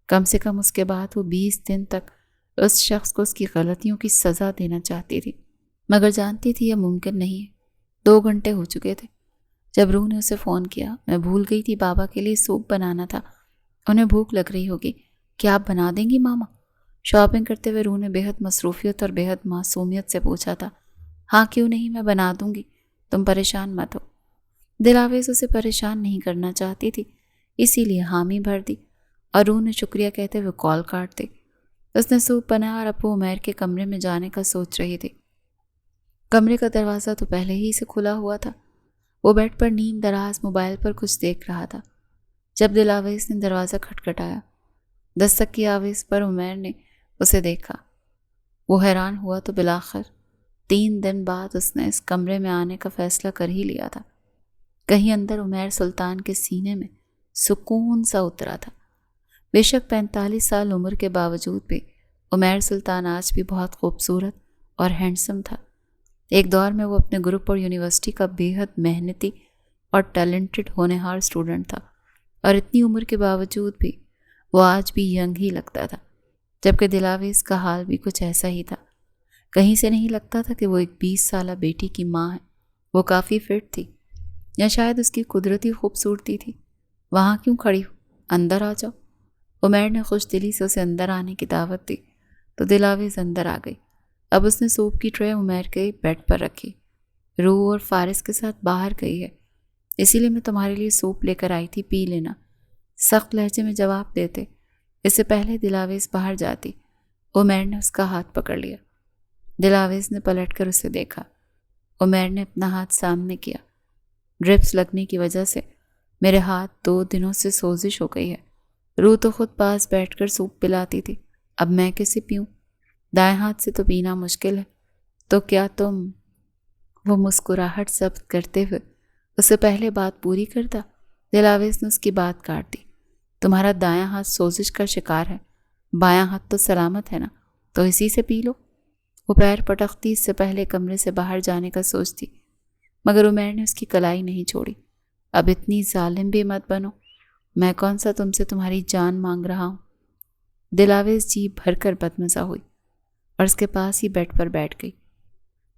A: کم سے کم اس کے بعد وہ 20 دن تک اس شخص کو اس کی غلطیوں کی سزا دینا چاہتی تھی، مگر جانتی تھی یہ ممکن نہیں ہے۔ 2 گھنٹے ہو چکے تھے جب روح نے اسے فون کیا۔ میں بھول گئی تھی بابا کے لیے سوپ بنانا تھا، انہیں بھوک لگ رہی ہوگی، کیا آپ بنا دیں گی ماما؟ شاپنگ کرتے ہوئے روح نے بے حد مصروفیت اور بے حد معصومیت سے پوچھا تھا۔ ہاں کیوں نہیں، میں بنا دوں گی، تم پریشان مت ہو۔ دلاویز اسے پریشان نہیں کرنا چاہتی تھی، اسی لیے حامی بھر دی اور روح نے شکریہ کہتے ہوئے کال کاٹ دی۔ اس نے سوپ بنایا اور ابو عمیر کے کمرے میں جانے کا سوچ رہی تھی۔ کمرے کا دروازہ تو پہلے ہی سے کھلا ہوا تھا۔ وہ بیڈ پر نیم دراز موبائل پر کچھ دیکھ رہا تھا جب دلاویز نے دروازہ کھٹکھٹایا۔ دستک کی آواز پر عمیر نے اسے دیکھا۔ وہ حیران ہوا تو بالآخر 3 دن بعد اس نے اس کمرے میں آنے کا فیصلہ کر ہی لیا تھا۔ کہیں اندر عمیر سلطان کے سینے میں سکون سا اترا تھا۔ بے شک 45 سال عمر کے باوجود بھی عمیر سلطان آج بھی بہت خوبصورت اور ہینڈسم تھا۔ ایک دور میں وہ اپنے گروپ اور یونیورسٹی کا بے حد محنتی اور ٹیلنٹڈ ہونہار اسٹوڈنٹ تھا، اور اتنی عمر کے باوجود بھی وہ آج بھی ینگ ہی لگتا تھا، جبکہ دلاویز کا حال بھی کچھ ایسا ہی تھا۔ کہیں سے نہیں لگتا تھا کہ وہ ایک 20 سالہ بیٹی کی ماں ہے۔ وہ کافی فٹ تھی، یا شاید اس کی قدرتی خوبصورتی تھی۔ وہاں کیوں کھڑی ہو، اندر آ جاؤ۔ عمیر نے خوش دلی سے اسے اندر آنے کی دعوت دی تو دلاویز اندر آ گئی۔ اب اس نے سوپ کی ٹرے عمیر کے بیڈ پر رکھی۔ روح اور فارس کے ساتھ باہر گئی ہے، اسی لیے میں تمہارے لیے سوپ لے کر آئی تھی، پی لینا، سخت لہجے میں جواب دیتے اس سے پہلے دلاویز باہر جاتی۔ عمیر نے اس کا ہاتھ پکڑ لیا۔ دلاویز نے پلٹ کر اسے دیکھا۔ عمیر نے اپنا ہاتھ سامنے کیا۔ ڈرپس لگنے کی وجہ سے میرے ہاتھ 2 دنوں سے سوزش ہو گئی ہے۔ روح تو خود پاس بیٹھ کر سوپ پلاتی تھی، اب میں کیسے پیوں؟ دائیں ہاتھ سے تو پینا مشکل ہے، تو کیا تم؟ وہ مسکراہٹ ضبط کرتے ہوئے اس سے پہلے بات پوری کرتا۔ دلاویز نے اس کی بات کاٹ دی۔ تمہارا دایاں ہاتھ سوزش کا شکار ہے، بایاں ہاتھ تو سلامت ہے نا، تو اسی سے پی لو۔ وہ پیر پٹکتی اس سے پہلے کمرے سے باہر جانے کا سوچتی، مگر عمیر نے اس کی کلائی نہیں چھوڑی۔ اب اتنی ظالم بھی مت بنو، میں کون سا تم سے تمہاری جان مانگ رہا ہوں۔ دلاویز جی بھر کر بدمزہ ہوئی اور اس کے پاس ہی بیڈ پر بیٹھ گئی۔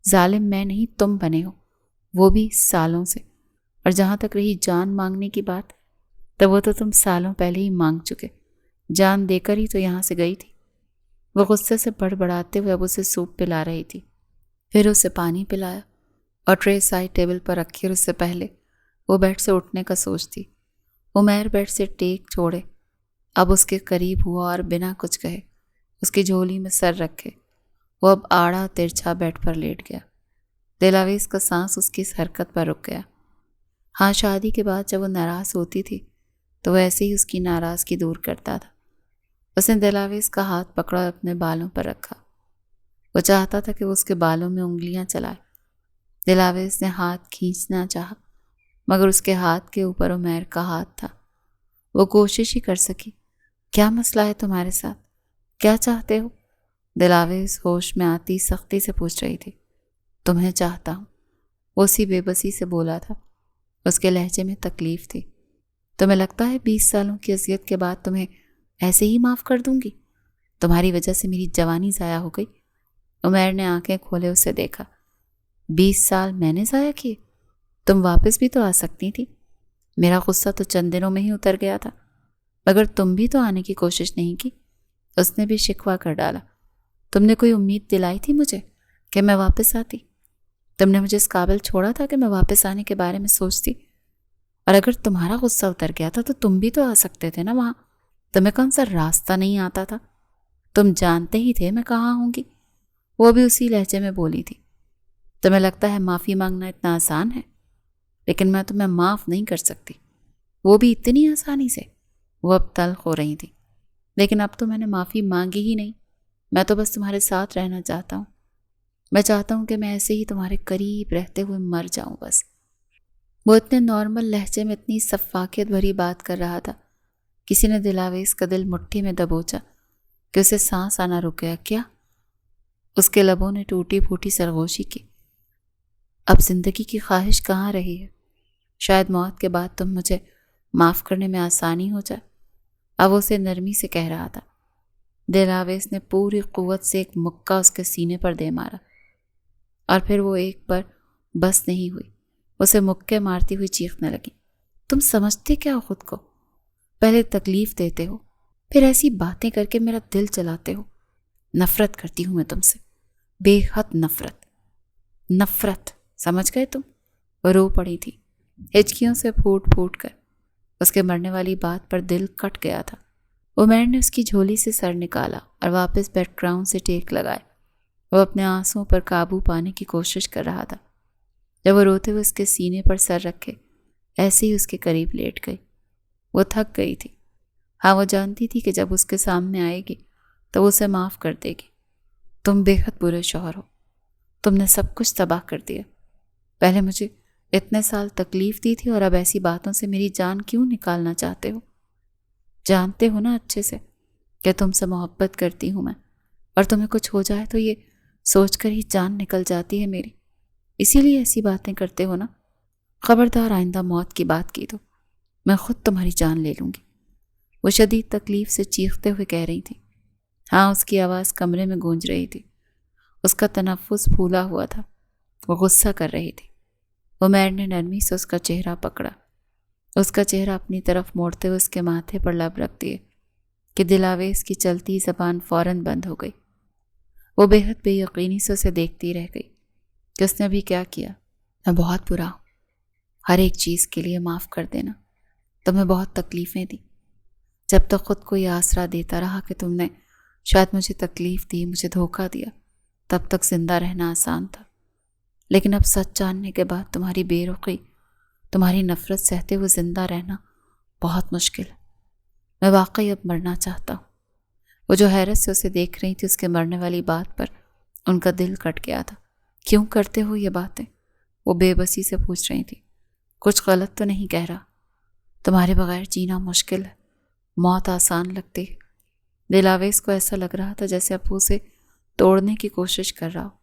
A: ظالم میں نہیں تم بنے ہو، وہ بھی سالوں سے، اور جہاں تک رہی جان مانگنے کی بات، تو وہ تو تم سالوں پہلے ہی مانگ چکے، جان دے کر ہی تو یہاں سے گئی تھی۔ وہ غصے سے بڑبڑاتے ہوئے اب اسے سوپ پلا رہی تھی، پھر اسے پانی پلایا اور ٹرے سائڈ ٹیبل پر رکھی، اور اس سے پہلے وہ بیڈ سے اٹھنے کا سوچتی، عمیر بیڈ سے ٹیک چھوڑے اب اس کے قریب ہوا اور بنا کچھ کہے اس کی جھولی میں سر رکھے وہ اب آڑا ترچھا بیڈ پر لیٹ گیا۔ دلاویز کا سانس اس کی اس حرکت پر رک گیا۔ ہاں، شادی کے بعد جب وہ ناراض ہوتی تھی تو وہ ایسے ہی اس کی ناراضگی دور کرتا تھا۔ اس نے دلاویز کا ہاتھ پکڑا اور اپنے بالوں پر رکھا۔ وہ چاہتا تھا کہ وہ اس کے بالوں میں انگلیاں چلائے۔ دلاویز نے ہاتھ کھینچنا چاہا مگر اس کے ہاتھ کے اوپر عمیر کا ہاتھ تھا۔ وہ کوشش ہی کر سکی۔ کیا مسئلہ ہے تمہارے ساتھ؟ کیا چاہتے ہو؟ دلاویز ہوش میں آتی سختی سے پوچھ رہی تھی۔ تمہیں چاہتا ہوں، وہ اسی بے بسی سے بولا تھا۔ اس کے لہجے میں تکلیف تھی۔ تمہیں لگتا ہے 20 سالوں کی اذیت کے بعد تمہیں ایسے ہی معاف کر دوں گی؟ تمہاری وجہ سے میری جوانی ضائع ہو گئی۔ عمیر نے آنکھیں کھولے اسے دیکھا۔ 20 سال میں نے ضائع کیے؟ تم واپس بھی تو آ سکتی تھی۔ میرا غصہ تو چند دنوں میں ہی اتر گیا تھا، مگر تم بھی تو آنے کی کوشش نہیں کی۔ اس نے بھی شکوہ کر ڈالا۔ تم نے کوئی امید دلائی تھی مجھے کہ میں واپس آتی؟ تم نے مجھے اس قابل چھوڑا تھا کہ میں واپس آنے کے بارے میں سوچتی؟ اور اگر تمہارا غصہ اتر گیا تھا تو تم بھی تو آ سکتے تھے نا وہاں۔ تمہیں کون سا راستہ نہیں آتا تھا؟ تم جانتے ہی تھے میں کہاں ہوں گی۔ وہ بھی اسی لہجے میں بولی تھی۔ تمہیں لگتا ہے معافی مانگنا اتنا آسان ہے، لیکن میں تمہیں معاف نہیں کر سکتی، وہ بھی اتنی آسانی سے۔ وہ اب تلخ ہو رہی تھی۔ لیکن اب تو میں نے معافی مانگی ہی نہیں، میں تو بس تمہارے ساتھ رہنا چاہتا ہوں۔ میں چاہتا ہوں کہ میں ایسے ہی تمہارے قریب رہتے ہوئے مر جاؤں بس۔ وہ اتنے نارمل لہجے میں اتنی شفافیت بھری بات کر رہا تھا، کسی نے دلاویز کا دل مٹھی میں دبوچا کہ اسے سانس آنا رک گیا۔ کیا؟ اس کے لبوں نے ٹوٹی پھوٹی سرگوشی کی۔ اب زندگی کی خواہش کہاں رہی ہے؟ شاید موت کے بعد تم مجھے معاف کرنے میں آسانی ہو جائے۔ اب اسے نرمی سے کہہ رہا تھا۔ دلاویز نے پوری قوت سے ایک مکہ اس کے سینے پر دے مارا اور پھر وہ ایک پر بس نہیں ہوئی، اسے مکے مارتی ہوئی چیخنے لگی۔ تم سمجھتے کیا ہو خود کو؟ پہلے تکلیف دیتے ہو، پھر ایسی باتیں کر کے میرا دل چلاتے ہو۔ نفرت کرتی ہوں میں تم سے، بے حد نفرت۔ نفرت، سمجھ گئے تم؟ وہ رو پڑی تھی، ہچکیوں سے پھوٹ پھوٹ کر۔ اس کے مرنے والی بات پر دل کٹ گیا تھا۔ عمیر نے اس کی جھولی سے سر نکالا اور واپس بیک گراؤنڈ سے ٹیک لگائے۔ وہ اپنے آنسوؤں پر قابو پانے کی کوشش کر رہا تھا۔ جب وہ روتے ہوئے اس کے سینے پر سر رکھے ایسے ہی اس کے قریب لیٹ گئی۔ وہ تھک گئی تھی۔ ہاں، وہ جانتی تھی کہ جب اس کے سامنے آئے گی تو وہ اسے معاف کر دے گی۔ تم بے حد برے شوہر ہو، تم نے سب کچھ تباہ کر دیا۔ پہلے مجھے اتنے سال تکلیف دی تھی اور اب ایسی باتوں سے میری جان کیوں نکالنا چاہتے ہو؟ جانتے ہو نا اچھے سے کہ تم سے محبت کرتی ہوں میں، اور تمہیں کچھ ہو جائے تو یہ سوچ کر ہی جان نکل جاتی ہے میری، اسی لیے ایسی باتیں کرتے ہو نا۔ خبردار آئندہ موت کی بات کی تو میں خود تمہاری جان لے لوں گی۔ وہ شدید تکلیف سے چیختے ہوئے کہہ رہی تھی۔ ہاں، اس کی آواز کمرے میں گونج رہی تھی۔ اس کا تنفس پھولا ہوا تھا۔ وہ غصہ کر رہی تھی۔ عمیر نے نرمی سے اس کا چہرہ پکڑا، اس کا چہرہ اپنی طرف موڑتے ہوئے اس کے ماتھے پر لب رکھ دیے کہ دلاویز کی چلتی زبان فوراً بند ہو گئی۔ وہ بے حد بے یقینی سے اسے دیکھتی رہ گئی کہ اس نے ابھی کیا کیا۔ میں بہت برا ہوں، ہر ایک چیز کے لیے معاف کر دینا۔ تمہیں بہت تکلیفیں دی، جب تک خود کو یہ آسرا دیتا رہا کہ تم نے شاید مجھے تکلیف دی، مجھے دھوکہ دیا، تب تک زندہ رہنا آسان تھا۔ لیکن اب سچ جاننے کے بعد تمہاری بے رخی، تمہاری نفرت سہتے ہوئے زندہ رہنا بہت مشکل ہے۔ میں واقعی اب مرنا چاہتا ہوں۔ وہ جو حیرت سے اسے دیکھ رہی تھی، اس کے مرنے والی بات پر ان کا دل کٹ گیا تھا۔ کیوں کرتے ہو یہ باتیں؟ وہ بے بسی سے پوچھ رہی تھی۔ کچھ غلط تو نہیں کہہ رہا؟ تمہارے بغیر جینا مشکل ہے، موت آسان لگتی ہے۔ دلاویز کو ایسا لگ رہا تھا جیسے ابو اسے توڑنے کی کوشش کر رہا ہو۔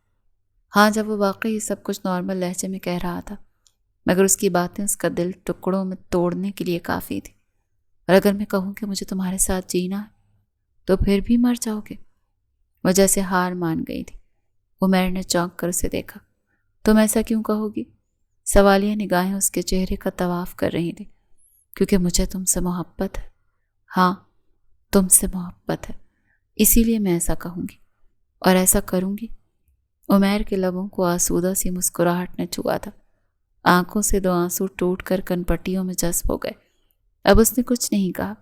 A: ہاں، جب وہ واقعی سب کچھ نارمل لہجے میں کہہ رہا تھا، مگر اس کی باتیں اس کا دل ٹکڑوں میں توڑنے کے لیے کافی تھی۔ اور اگر میں کہوں کہ مجھے تمہارے ساتھ جینا ہے تو پھر بھی مر جاؤ گے؟ وہ جیسے ہار مان گئی تھی۔ عمیر نے چونک کر اسے دیکھا۔ تم ایسا کیوں کہو گی؟ سوالیہ نگاہیں اس کے چہرے کا طواف کر رہی تھی۔ کیونکہ مجھے تم سے محبت ہے۔ ہاں، تم سے محبت ہے، اسی لیے میں ایسا کہوں گی اور ایسا کروں گی۔ عمیر کے لبوں کو آسودہ سی مسکراہٹ نے چھوا تھا۔ آنکھوں سے 2 آنسو ٹوٹ کر کنپٹیوں میں جذب ہو گئے۔ اب اس نے کچھ نہیں کہا،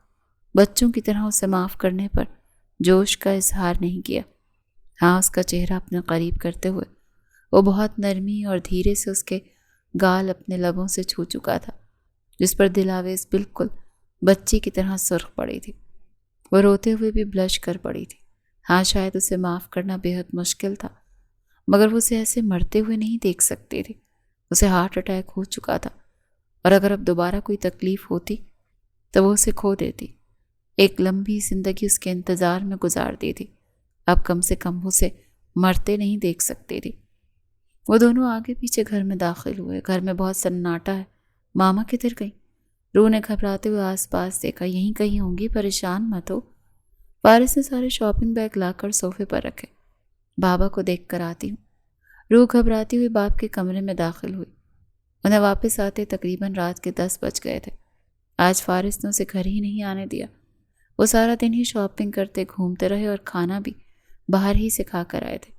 A: بچوں کی طرح اسے معاف کرنے پر جوش کا اظہار نہیں کیا۔ ہاں، اس کا چہرہ اپنے قریب کرتے ہوئے وہ بہت نرمی اور دھیرے سے اس کے گال اپنے لبوں سے چھو چکا تھا۔ جس پر دلاویز بالکل بچی کی طرح سرخ پڑی تھی۔ وہ روتے ہوئے بھی بلش کر پڑی تھی۔ ہاں، شاید اسے معاف کرنا بے حد مشکل تھا، مگر وہ اسے ایسے مرتے ہوئے نہیں دیکھ سکتی تھی۔ اسے ہارٹ اٹیک ہو چکا تھا، اور اگر اب دوبارہ کوئی تکلیف ہوتی تو وہ اسے کھو دیتی۔ ایک لمبی زندگی اس کے انتظار میں گزار دی تھی، اب کم سے کم اسے مرتے نہیں دیکھ سکتی تھی۔ وہ دونوں آگے پیچھے گھر میں داخل ہوئے۔ گھر میں بہت سناٹا ہے۔ ماما کدھر گئی؟ روح نے گھبراتے ہوئے آس پاس دیکھا۔ یہیں کہیں ہوں گی، پریشان مت ہو۔ فارس نے سارے شاپنگ بیگ لا کر صوفے پر رکھے۔ بابا کو دیکھ کر آتی ہوں۔ روح گھبراتی ہوئی باپ کے کمرے میں داخل ہوئی۔ انہیں واپس آتے تقریباً رات کے 10 بج گئے تھے۔ آج فارس نے اسے گھر ہی نہیں آنے دیا۔ وہ سارا دن ہی شاپنگ کرتے گھومتے رہے اور کھانا بھی باہر ہی سے کھا کر آئے تھے۔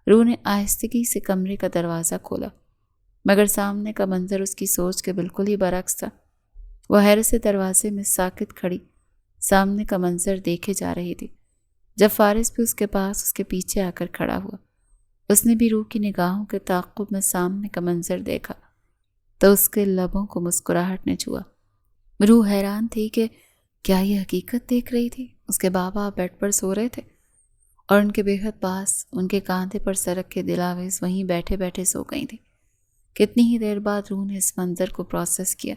A: روح نے آہستگی سے کمرے کا دروازہ کھولا، مگر سامنے کا منظر اس کی سوچ کے بالکل ہی برعکس تھا۔ وہ حیرت سے دروازے میں ساکت کھڑی سامنے کا منظر دیکھے جا رہی تھی۔ جب فارس بھی اس کے پاس اس کے پیچھے آ کر کھڑا ہوا، اس نے بھی روح کی نگاہوں کے تعاقب میں سامنے کا منظر دیکھا تو اس کے لبوں کو مسکراہٹ نے چھوا۔ روح حیران تھی کہ کیا یہ حقیقت دیکھ رہی تھی؟ اس کے بابا بیڈ پر سو رہے تھے اور ان کے بے حد پاس ان کے کاندھے پر سر رکھ کے دلاویز وہیں بیٹھے بیٹھے سو گئی تھی۔ کتنی ہی دیر بعد روح نے اس منظر کو پروسیس کیا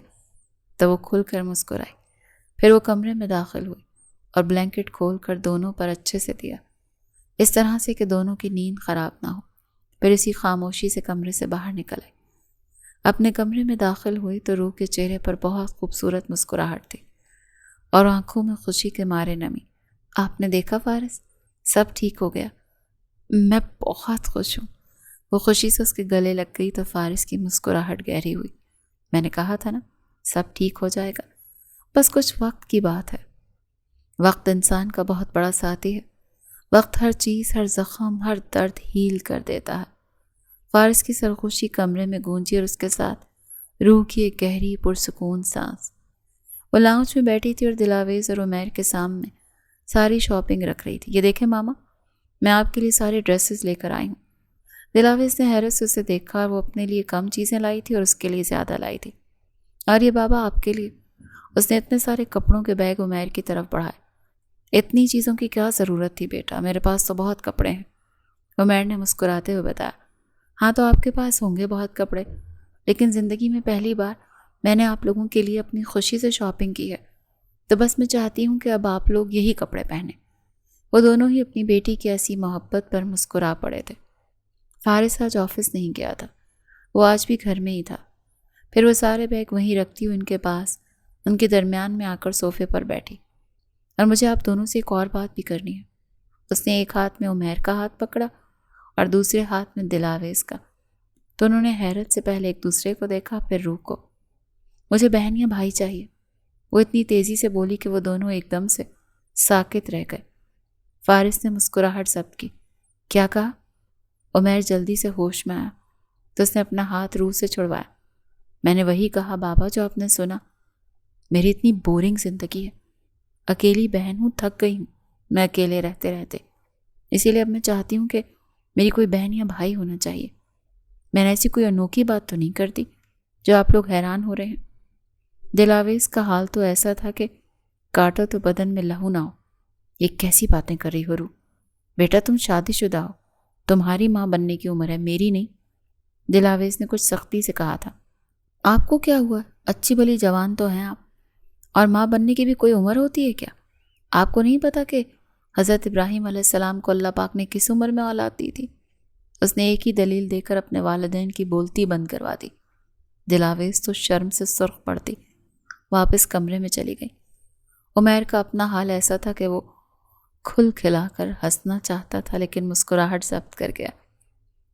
A: تو وہ کھل کر مسکرائی۔ پھر وہ کمرے میں داخل ہوئی اور بلینکٹ کھول کر دونوں پر اچھے سے دیا، اس طرح سے کہ دونوں کی نیند خراب نہ ہو۔ پھر اسی خاموشی سے کمرے سے باہر نکل آئی۔ اپنے کمرے میں داخل ہوئی تو روح کے چہرے پر بہت خوبصورت مسکراہٹ تھی اور آنکھوں میں خوشی کے مارے نمی۔ آپ نے دیکھا فارس، سب ٹھیک ہو گیا؟ میں بہت خوش ہوں۔ وہ خوشی سے اس کے گلے لگ گئی تو فارس کی مسکراہٹ گہری ہوئی۔ میں نے کہا تھا نا، سب ٹھیک ہو جائے گا، بس کچھ وقت کی بات ہے۔ وقت انسان کا بہت بڑا ساتھی ہے۔ وقت ہر چیز، ہر زخم، ہر درد ہیل کر دیتا ہے۔ فارس کی سرخوشی کمرے میں گونجی اور اس کے ساتھ روح کی ایک گہری پرسکون سانس۔ وہ لاؤنج میں بیٹھی تھی اور دلاویز اور عمیر کے سامنے ساری شاپنگ رکھ رہی تھی۔ یہ دیکھیں ماما، میں آپ کے لیے سارے ڈریسز لے کر آئی ہوں۔ دلاویز نے حیرت سے اسے دیکھا اور وہ اپنے لیے کم چیزیں لائی تھی اور اس کے لیے زیادہ لائی تھی۔ اور یہ بابا آپ کے لیے۔ اس نے اتنے سارے کپڑوں کے بیگ عمیر کی طرف بڑھائے۔ اتنی چیزوں کی کیا ضرورت تھی بیٹا، میرے پاس تو بہت کپڑے ہیں، عمیر نے مسکراتے ہوئے بتایا۔ ہاں تو آپ کے پاس ہوں گے بہت کپڑے، لیکن زندگی میں پہلی بار میں نے آپ لوگوں کے لیے اپنی خوشی سے شاپنگ کی ہے، تو بس میں چاہتی ہوں کہ اب آپ لوگ یہی کپڑے پہنیں۔ وہ دونوں ہی اپنی بیٹی کی ایسی محبت پر مسکرا پڑے تھے۔ فارس آج آفس نہیں گیا تھا، وہ آج بھی گھر میں ہی تھا۔ پھر وہ سارے بیگ وہیں رکھتی ہوئی ان کے پاس ان کے درمیان میں آ کر صوفے پر بیٹھی۔ اور مجھے آپ دونوں سے ایک اور بات بھی کرنی ہے۔ اس نے ایک ہاتھ میں عمیر کا ہاتھ پکڑا اور دوسرے ہاتھ میں دلاویز کا۔ تو انہوں نے حیرت سے پہلے ایک دوسرے کو دیکھا، پھر روح کو۔ مجھے بہن یا بھائی چاہیے، وہ اتنی تیزی سے بولی کہ وہ دونوں ایک دم سے ساکت رہ گئے۔ فارس نے مسکراہٹ ضبط کی۔ کیا کہا؟ عمیر جلدی سے ہوش میں آیا تو اس نے اپنا ہاتھ روح سے چھڑوایا۔ میں نے وہی کہا بابا جو آپ نے سنا۔ میری اتنی بورنگ زندگی ہے، اکیلی بہن ہوں، تھک گئی ہوں میں اکیلے رہتے رہتے، اسی لیے اب میں چاہتی ہوں کہ میری کوئی بہن یا بھائی ہونا چاہیے۔ میں نے ایسی کوئی انوکھی بات تو نہیں کرتی جو آپ لوگ حیران ہو رہے ہیں۔ دلاویز کا حال تو ایسا تھا کہ کاٹو تو بدن میں لہو نہ ہو۔ یہ کیسی باتیں کر رہی ہو روح؟ بیٹا تم شادی شدہ ہو، تمہاری ماں بننے کی عمر ہے، میری نہیں۔ دلاویز نے کچھ سختی سے کہا تھا۔ آپ کو کیا ہوا؟ اچھی بلی جوان تو ہیں آپ، اور ماں بننے کی بھی کوئی عمر ہوتی ہے کیا؟ آپ کو نہیں پتا کہ حضرت ابراہیم علیہ السلام کو اللہ پاک نے کس عمر میں اولاد دی تھی؟ اس نے ایک ہی دلیل دے کر اپنے والدین کی بولتی بند کروا دی۔ دلاویز تو شرم سے سرخ پڑتی واپس کمرے میں چلی گئی۔ عمیر کا اپنا حال ایسا تھا کہ وہ کھل کھلا کر ہنسنا چاہتا تھا لیکن مسکراہٹ ضبط کر گیا،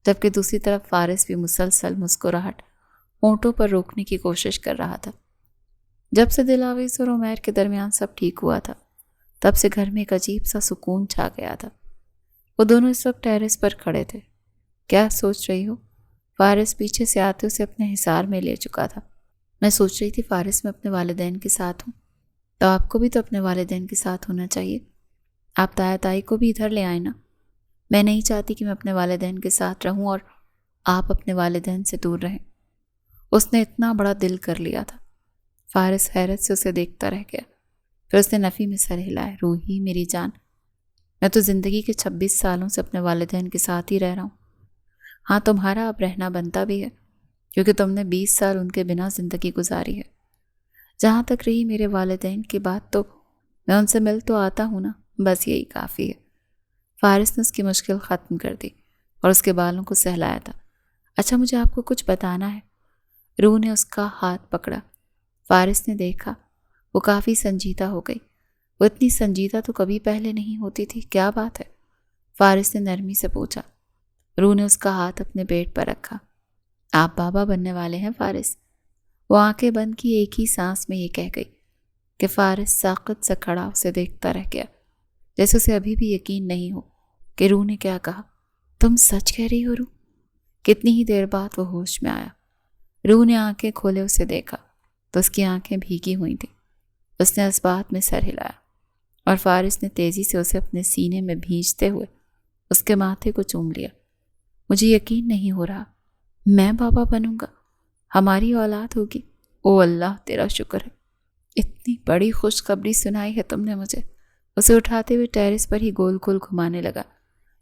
A: جبکہ دوسری طرف فارس بھی مسلسل مسکراہٹ ہونٹوں پر روکنے کی کوشش کر رہا تھا۔ جب سے دلاویز اور عمیر کے درمیان سب ٹھیک ہوا تھا، تب سے گھر میں ایک عجیب سا سکون چھا گیا تھا۔ وہ دونوں اس وقت ٹیرس پر کھڑے تھے۔ کیا سوچ رہی ہو؟ فارس پیچھے سے آتے اسے اپنے حصار میں لے چکا تھا۔ میں سوچ رہی تھی فارس میں اپنے والدین کے ساتھ ہوں، تو آپ کو بھی تو اپنے والدین کے ساتھ ہونا چاہیے۔ آپ تایا تائی کو بھی ادھر لے آئیں نا۔ میں نہیں چاہتی کہ میں اپنے والدین کے ساتھ رہوں اور آپ اپنے والدین سے دور رہیں۔ اس نے اتنا بڑا دل کر لیا تھا۔ فارس حیرت سے اسے دیکھتا رہ گیا، پھر اس نے نفی میں سر ہلایا۔ روحی میری جان، میں تو زندگی کے 26 سالوں سے اپنے والدین کے ساتھ ہی رہ رہا ہوں۔ ہاں تمہارا اب رہنا بنتا بھی ہے، کیونکہ تم نے 20 سال ان کے بنا زندگی گزاری ہے۔ جہاں تک رہی میرے والدین کی بات، تو میں ان سے مل تو آتا ہوں نا، بس یہی کافی ہے۔ فارس نے اس کی مشکل ختم کر دی اور اس کے بالوں کو سہلایا تھا۔ اچھا مجھے آپ کو کچھ بتانا ہے۔ روح نے اس کا ہاتھ پکڑا۔ فارس نے دیکھا وہ کافی سنجیدہ ہو گئی۔ وہ اتنی سنجیدہ تو کبھی پہلے نہیں ہوتی تھی، کیا بات ہے؟ فارس نے نرمی سے پوچھا۔ روح نے اس کا ہاتھ اپنے پیٹ پر رکھا۔ آپ بابا بننے والے ہیں فارس؟ وہ آنکھیں بند کی ایک ہی سانس میں یہ کہہ گئی کہ فارس ساقط سے کھڑا اسے دیکھتا رہ گیا، جیسے اسے ابھی بھی یقین نہیں ہو کہ روح نے کیا کہا۔ تم سچ کہہ رہی ہو روح؟ کتنی ہی دیر بعد وہ ہوش میں آیا۔ روح نے آنکھیں کھولے اسے دیکھا تو اس کی آنکھیں بھیگی ہوئی تھیں۔ اس نے اس بات میں سر ہلایا اور فارس نے تیزی سے اسے اپنے سینے میں بھینچتے ہوئے اس کے ماتھے کو چوم لیا۔ مجھے یقین نہیں ہو رہا، میں بابا بنوں گا، ہماری اولاد ہوگی۔ او اللہ تیرا شکر ہے، اتنی بڑی خوشخبری سنائی ہے تم نے مجھے۔ اسے اٹھاتے ہوئے ٹیرس پر ہی گول گول گھمانے لگا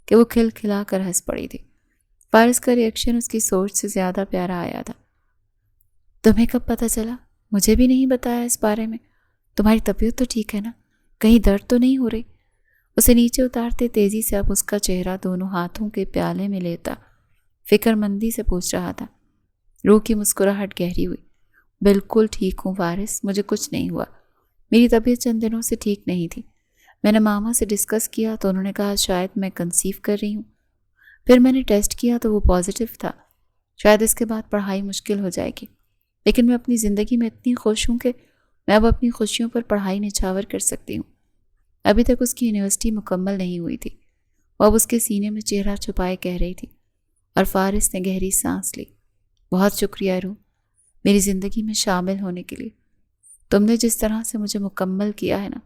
A: کہ وہ کھل کھلا کر ہنس پڑی تھی۔ فارس کا ریئیکشن اس کی سوچ سے زیادہ پیارا آیا تھا۔ تمہیں کب پتہ چلا؟ مجھے بھی نہیں بتایا اس بارے میں۔ تمہاری طبیعت تو ٹھیک ہے نا؟ کہیں درد تو نہیں ہو رہی؟ اسے نیچے اتارتے تیزی سے اب اس کا چہرہ دونوں ہاتھوں کے پیالے میں لیتا فکر مندی سے پوچھ رہا تھا۔ روح کی مسکراہٹ گہری ہوئی۔ بالکل ٹھیک ہوں فارس، مجھے کچھ نہیں ہوا۔ میری طبیعت چند دنوں سے ٹھیک نہیں تھی۔ میں نے ماما سے ڈسکس کیا تو انہوں نے کہا شاید میں کنسیو کر رہی ہوں۔ پھر میں نے ٹیسٹ کیا تو وہ پازیٹیو تھا۔ شاید اس کے بعد پڑھائی مشکل ہو جائے گی، لیکن میں اپنی زندگی میں اتنی خوش ہوں کہ میں اب اپنی خوشیوں پر پڑھائی نچھاور کر سکتی ہوں۔ ابھی تک اس کی یونیورسٹی مکمل نہیں ہوئی تھی۔ وہ اب اس کے سینے میں چہرہ چھپائے کہہ رہی تھی، اور فارس نے گہری سانس لی۔ بہت شکریہ روح، میری زندگی میں شامل ہونے کے لیے۔ تم نے جس طرح سے مجھے مکمل کیا ہے نا،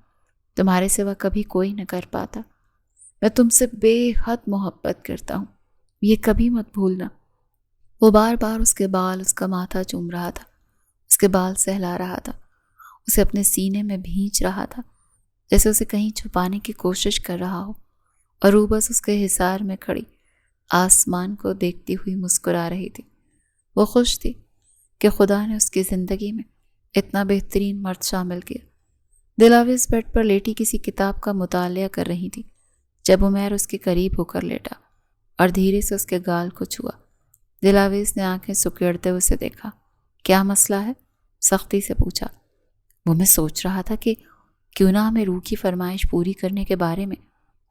A: تمہارے سوا کبھی کوئی نہ کر پاتا۔ میں تم سے بے حد محبت کرتا ہوں، یہ کبھی مت بھولنا۔ وہ بار بار اس کے بال، اس کا ماتھا چوم رہا تھا، اس کے بال سہلا رہا تھا، اسے اپنے سینے میں بھینچ رہا تھا، جیسے اسے کہیں چھپانے کی کوشش کر رہا ہو، اور روح بس اس کے حصار میں کھڑی آسمان کو دیکھتی ہوئی مسکرا رہی تھی۔ وہ خوش تھی کہ خدا نے اس کی زندگی میں اتنا بہترین مرد شامل کیا۔ دلاویز بیڈ پر لیٹی کسی کتاب کا مطالعہ کر رہی تھی جب عمیر اس کے قریب ہو کر لیٹا اور دھیرے سے اس کے گال کو چھوا۔ دلاویز نے آنکھیں سکیڑتے ہوئے اسے دیکھا۔ کیا مسئلہ ہے؟ سختی سے پوچھا۔ وہ میں سوچ رہا تھا کہ کیوں نہ ہمیں روح کی فرمائش پوری کرنے کے بارے میں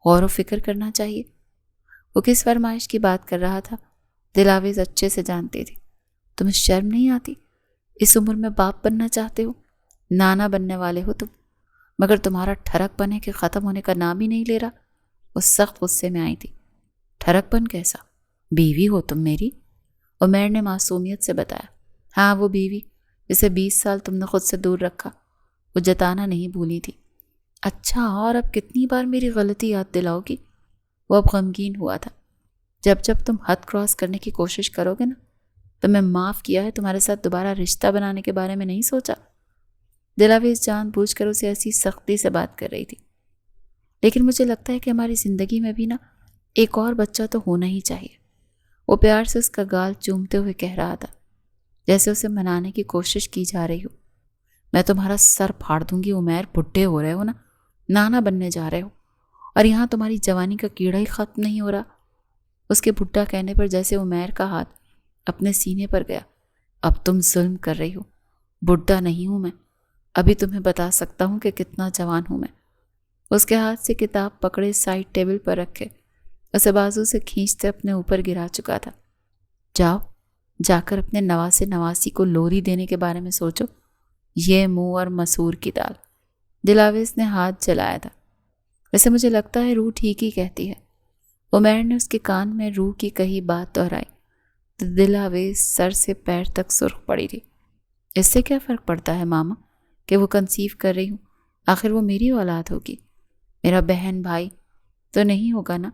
A: غور و فکر کرنا چاہیے۔ وہ کس فرمائش کی بات کر رہا تھا دلاویز اچھے سے جانتی تھی۔ تمہیں شرم نہیں آتی؟ اس عمر میں باپ بننا چاہتے ہو، نانا بننے والے ہو تم، مگر تمہارا ٹھرک پنے کے ختم ہونے کا نام ہی نہیں لے رہا۔ وہ سخت غصے میں آئی تھی۔ ٹھرک پن کیسا؟ بیوی ہو تم میری، عمیر نے معصومیت سے بتایا۔ ہاں وہ بیوی جسے 20 سال تم نے خود سے دور رکھا، وہ جتانا نہیں بھولی تھی۔ اچھا، اور اب کتنی بار میری غلطی یاد دلاؤ گی؟ وہ اب غمگین ہوا تھا۔ جب تم حد کراس کرنے کی کوشش کرو گے نا، تو میں معاف کیا ہے، تمہارے ساتھ دوبارہ رشتہ بنانے کے بارے میں نہیں سوچا۔ دلاویز جان بوجھ کر اسے ایسی سختی سے بات کر رہی تھی۔ لیکن مجھے لگتا ہے کہ ہماری زندگی میں بھی نا ایک اور بچہ تو ہونا ہی چاہیے۔ وہ پیار سے اس کا گال چومتے ہوئے کہہ رہا تھا، جیسے اسے منانے کی کوشش کی جا رہی ہو۔ میں تمہارا سر پھاڑ دوں گی عمیر، بڈھے ہو رہے ہو نا، نانا بننے جا رہے ہو، اور یہاں تمہاری جوانی کا کیڑا ہی ختم نہیں ہو رہا۔ اس کے بڈھا کہنے پر جیسے عمیر کا ہاتھ اپنے سینے پر گیا۔ اب تم ظلم کر رہی ہو، بڈھا نہیں ہوں میں، ابھی تمہیں بتا سکتا ہوں کہ کتنا جوان ہوں میں۔ اس کے ہاتھ سے کتاب پکڑے سائڈ ٹیبل پر رکھے اسے بازو سے کھینچتے اپنے اوپر گرا چکا تھا۔ جاؤ، جا کر اپنے نواسے نواسی کو لوری دینے کے بارے میں سوچو، یہ منہ اور مسور کی دال۔ دلاویز نے ہاتھ جلایا تھا۔ ویسے مجھے لگتا ہے روح ٹھیک ہی کہتی ہے۔ عمیر نے اس کے کان میں روح کی کہی بات دہرائی تو دلاویز سر سے پیر تک سرخ پڑی تھی۔ اس سے کیا فرق پڑتا ہے ماما کہ وہ کنسیو کر رہی ہوں؟ آخر وہ میری اولاد ہوگی، میرا بہن بھائی تو نہیں ہوگا نا۔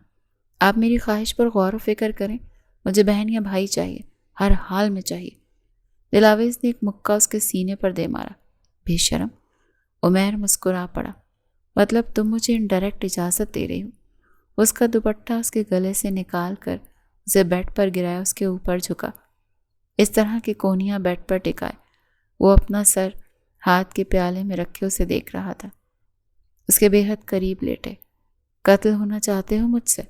A: آپ میری خواہش پر غور و فکر کریں، مجھے بہن یا بھائی چاہیے، ہر حال میں چاہیے۔ دلاویز نے ایک مکہ اس کے سینے پر دے مارا۔ بے شرم۔ عمیر مسکرا پڑا۔ مطلب تم مجھے انڈائریکٹ اجازت دے رہی ہو؟ اس کا دوپٹہ اس کے گلے سے نکال کر اسے بیڈ پر گرایا، اس کے اوپر جھکا، اس طرح کی کونیاں بیڈ پر ٹکائے وہ اپنا سر ہاتھ کے پیالے میں رکھے اسے دیکھ رہا تھا۔ اس کے بے حد قریب لیٹے۔ قتل ہونا چاہتے ہو مجھ سے؟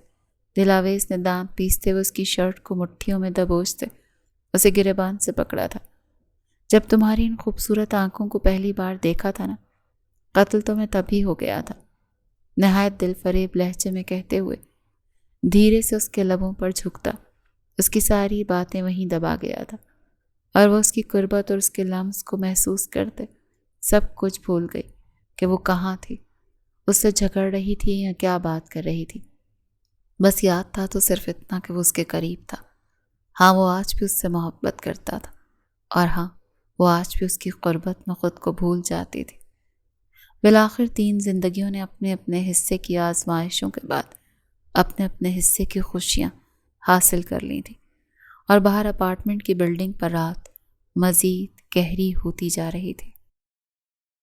A: دلاویز نے دانت پیستے ہوئے اس کی شرٹ کو مٹھیوں میں دبوچتے اسے گریبان سے پکڑا تھا۔ جب تمہاری ان خوبصورت آنکھوں کو پہلی بار دیکھا تھا نا، قتل تو میں تبھی ہو گیا تھا، نہایت دل فریب لہجے میں کہتے ہوئے دھیرے سے اس کے لبوں پر جھکتا۔ اس کی ساری باتیں وہیں دبا گیا تھا، اور وہ اس کی قربت اور اس کے لمس کو محسوس کرتے سب کچھ بھول گئی کہ وہ کہاں تھی، اس سے جھگڑ رہی تھی یا کیا بات کر رہی تھی۔ بس یاد تھا تو صرف اتنا کہ وہ اس کے قریب تھا۔ ہاں، وہ آج بھی اس سے محبت کرتا تھا، اور ہاں، وہ آج بھی اس کی قربت میں خود کو بھول جاتی تھی۔ بالآخر 3 زندگیوں نے اپنے اپنے حصے کی آزمائشوں کے بعد اپنے اپنے حصے کی خوشیاں حاصل کر لی تھیں، اور باہر اپارٹمنٹ کی بلڈنگ پر رات مزید گہری ہوتی جا رہی تھی۔